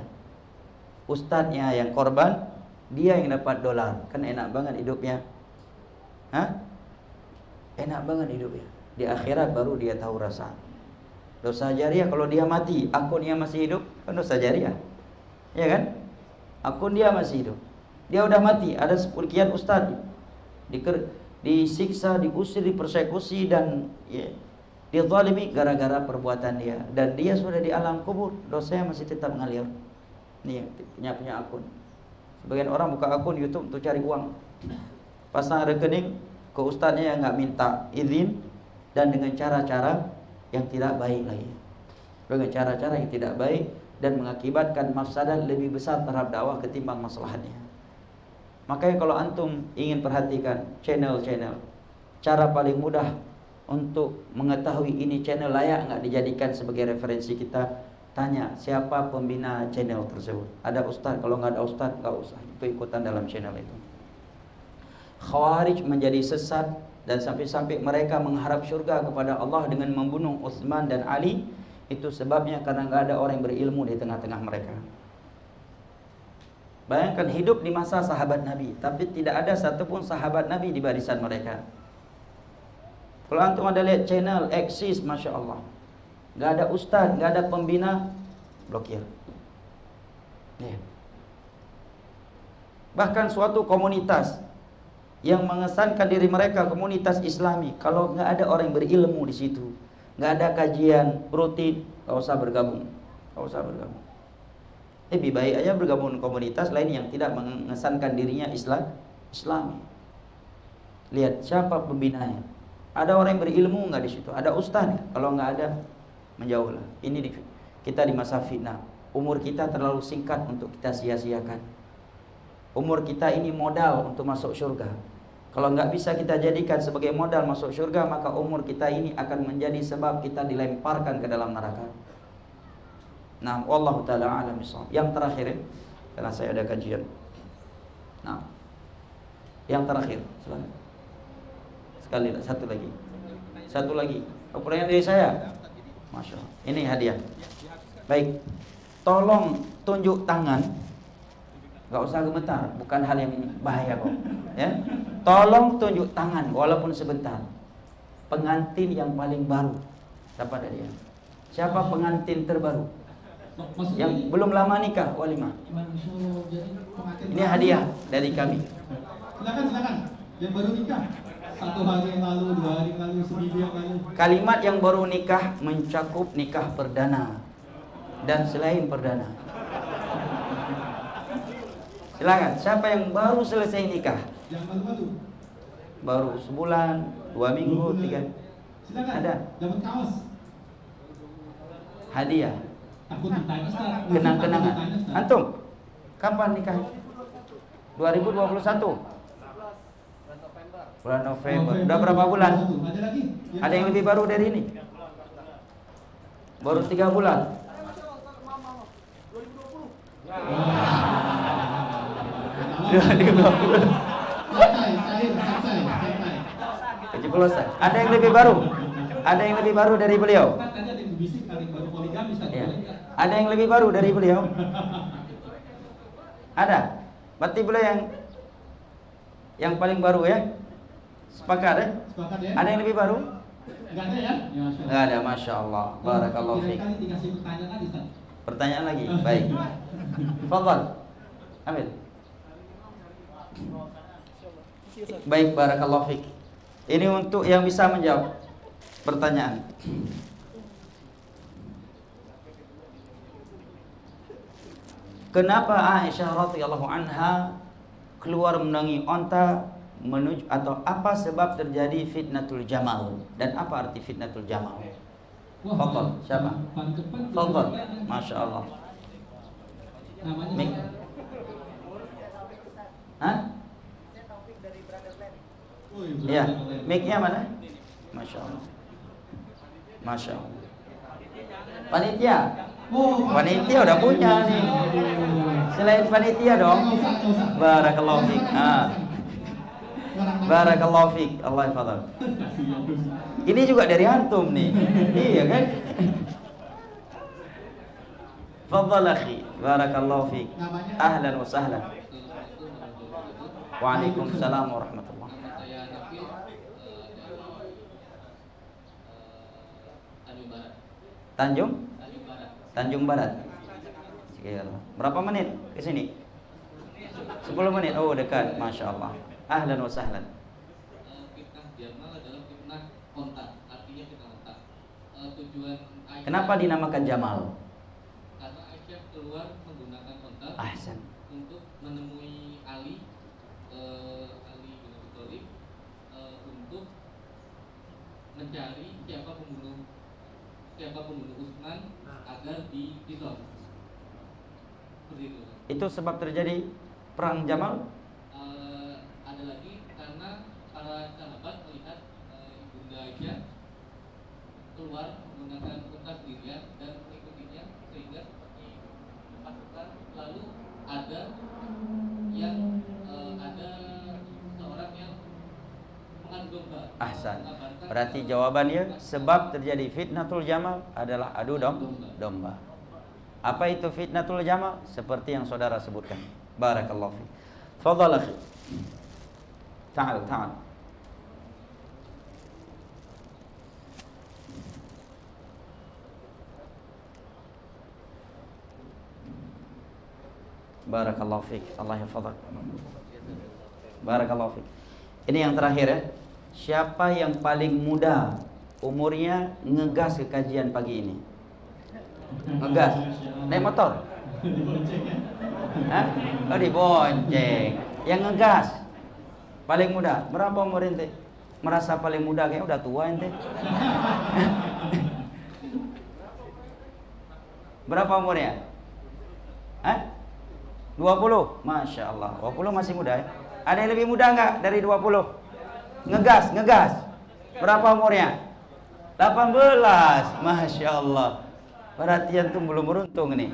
Ustadznya yang korban, dia yang dapat dolar. Kan enak banget hidupnya. Enak banget hidupnya. Di akhirat baru dia tahu rasa dosa jariah. Kalau dia mati, akunnya masih hidup, kan dosa jariah, ya kan? Akun dia masih hidup, dia udah mati. Ada sekian ustadz disiksa, diusir, dipersekusi dan ya, dizalimi gara-gara perbuatan dia. Dan dia sudah di alam kubur, dosanya masih tetap mengalir. Nih punya akun. Sebagian orang buka akun YouTube untuk cari uang, pasang rekening ke ustadznya yang nggak minta izin, dan dengan cara-cara yang tidak baik lagi, dengan cara-cara yang tidak baik dan mengakibatkan mafsadat lebih besar terhadap dakwah ketimbang maslahatnya. Makanya kalau antum ingin perhatikan channel-channel, cara paling mudah untuk mengetahui ini channel layak nggak dijadikan sebagai referensi kita, tanya siapa pembina channel tersebut. Ada ustadz? Kalau nggak ada ustadz nggak usah ikut-ikutan dalam channel itu. Khawarij menjadi sesat dan sampai-sampai mereka mengharap syurga kepada Allah dengan membunuh Utsman dan Ali. Itu sebabnya karena nggak ada orang yang berilmu di tengah-tengah mereka. Bayangkan hidup di masa sahabat Nabi, tapi tidak ada satupun sahabat Nabi di barisan mereka. Kalau antum ada lihat channel eksis, masya Allah, nggak ada ustadz, nggak ada pembina, blokir. Bahkan suatu komunitas yang mengesankan diri mereka komunitas Islami, kalau nggak ada orang yang berilmu di situ, nggak ada kajian rutin, nggak usah bergabung, nggak usah bergabung. Lebih baik aja bergabung komunitas lain yang tidak mengesankan dirinya Islami. Lihat siapa pembinanya. Ada orang yang berilmu nggak di situ? Ada ustaz? Kalau nggak ada, menjauhlah. Ini kita di masa fitnah. Umur kita terlalu singkat untuk kita sia-siakan. Umur kita ini modal untuk masuk surga. Kalau nggak bisa kita jadikan sebagai modal masuk surga, maka umur kita ini akan menjadi sebab kita dilemparkan ke dalam neraka. Nah, wallahu taala a'lam bishawab. Yang terakhir, karena saya ada kajian. Nah, yang terakhir, silakan. Sekali, satu lagi. Pertanyaan dari saya. Masya Allah. Ini hadiah. Baik, tolong tunjuk tangan. Gak usah gemetar, bukan hal yang bahaya kok. Ya, tolong tunjuk tangan walaupun sebentar. Pengantin yang paling baru, siapa dari dia? Siapa pengantin terbaru? Yang belum lama nikah, walimah. Ini hadiah dari kami. Silakan. Yang baru nikah. 1 hari yang lalu, 2 hari yang lalu, seminggu yang lalu. Kalimat yang baru nikah mencakup nikah perdana dan selain perdana. Silakan, siapa yang baru selesai nikah? Yang baru-baru. Baru sebulan, 2 minggu, 3. Silakan. Ada. Dapat kaos. Hadiah. Takut ditanya, Ustaz. Kenang-kenangan. Antum, kapan nikah? 2021. Bulan November. Udah berapa bulan? Ada lagi? Ada yang lebih baru dari ini? Baru 3 bulan. Ada yang lebih baru? Ada yang lebih baru dari beliau? Ya. Ada yang lebih baru dari beliau? Ada. Berarti beliau yang paling baru ya? Sepakat ya? Sepakat ya? Ada yang lebih baru? Enggak ada ya? Enggak ada, masya Allah. Barakallahu fiik. Dikasih pertanyaan, Ustaz. Pertanyaan lagi, baik. Fadhal. Ambil. Baik, barakallahu fiik. Ini untuk yang bisa menjawab pertanyaan. Kenapa Aisyah radhiyallahu anha keluar menunggangi onta menuju, atau apa sebab terjadi fitnatul jamal, dan apa arti fitnatul jamal? Fadhal, siapa? Fadhal. Masya Allah. Mik. Hah? Ya, mic-nya mana? Masya Allah. Masya Allah. Panitia. Panitia udah punya nih. Selain panitia dong. Barakallahu fiik. Barakallahu fiik. Allah hafal. Ini juga dari antum nih. Iya kan? Fadhal akhi. Barakallahu fiik. Ahlan wa sahlan. Waalaikumsalam warahmatullahi. Tanjung Barat. Berapa menit ke sini? 10 menit. Oh, dekat. Masya Allah. Ahlan wa sahlan. Fitnah jamal adalah fitnah kontak, artinya fitnah kontak. Tujuan Aisyah, kenapa dinamakan Jamal? Karena Aisyah keluar menggunakan kontak Ahsan. untuk menemui Ali bin Abi Thalib, untuk mencari siapa pembunuh Utsman agar dikisos. Seperti itu. Itu sebab terjadi perang Jamal? Ada lagi karena para sahabat melihat Ibunda Aisyah keluar menggunakan unta sendirian dan mengikutinya, sehingga seperti pasukan, lalu ada seorang yang mengadu domba. Ahsan. Berarti jawabannya sebab terjadi fitnatul jamal adalah adu domba. Apa itu fitnatul jamal? Seperti yang saudara sebutkan. Barakallahu fiik. Fadhal akhi. Ta'al. Barakallahu fiik. Allah yahfazak. Barakallahu fiik. Ini yang terakhir ya. Siapa yang paling muda umurnya ngegas ke kajian pagi ini? Ngegas? Naik motor? Hah? Oh, dibonceng. Yang ngegas paling muda. Berapa umur ente? Merasa paling muda, kayak udah tua ente. Berapa umurnya? Hah? 20? Masya Allah, 20 masih muda ya? Ada yang lebih muda nggak dari 20? Ngegas, ngegas. Berapa umurnya? 18. Masya Allah. Perhatian tuh belum beruntung nih.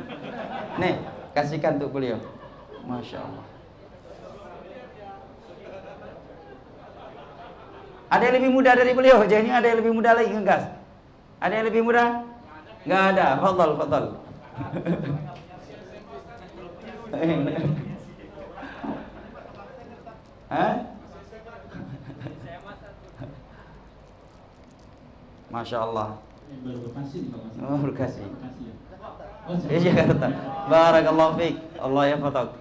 Nih, kasihkan tuh beliau. Masya Allah. Ada yang lebih muda dari beliau? Jangan ada yang lebih muda lagi ngegas. Ada yang lebih muda? Nggak ada. Fadal, fadal. Hah? Masya Allah. Baru Bekasi, Oh, Bekasi. ya. Jakarta. Barakallahu fiik. Allah ya fatak.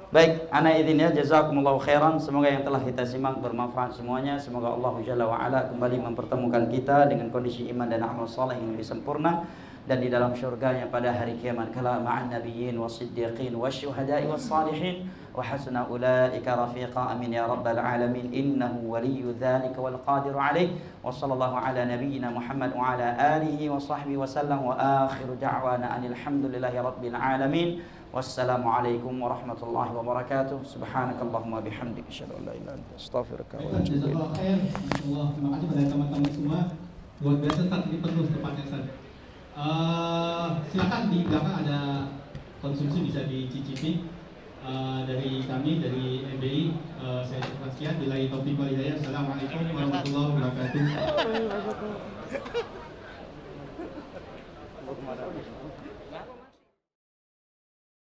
Baik, ana izin ya, jazakumullahu khairan. Semoga yang telah kita simak bermanfaat semuanya. Semoga Allah Jalla wa Ala kembali mempertemukan kita dengan kondisi iman dan amal saleh yang lebih sempurna, dan di dalam syurganya pada hari kiamat kala ma'an nabiyyin wasiddiqin wasyuhada'i wassalihin wa hasuna ulaika rafiqa. Amin ya rabbal alamin. Innahu waliyyu dzalika wal qadiru alaih. Wa sallallahu ala nabiyyina Muhammad wa ala alihi wa sahbihi wa sallam. Wa akhiru da'wana anil hamdulillahi rabbil alamin. Wassalamualaikum warahmatullahi wabarakatuh. Subhanakallahumma bihamdika asyhadu an la ilaha illa anta astaghfiruka wa atubu ilaik. Jazakallahu khair. Masyaallah. Terima kasih pada teman-teman semua. Luar biasa, Ustaz, ini penuh tempatnya, Ustaz. Silakan di belakang ada konsumsi bisa dicicipi dari kami dari MBI. Saya cukupkan sekian. Billahi taufiq wal hidayah. Assalamualaikum warahmatullahi wabarakatuh.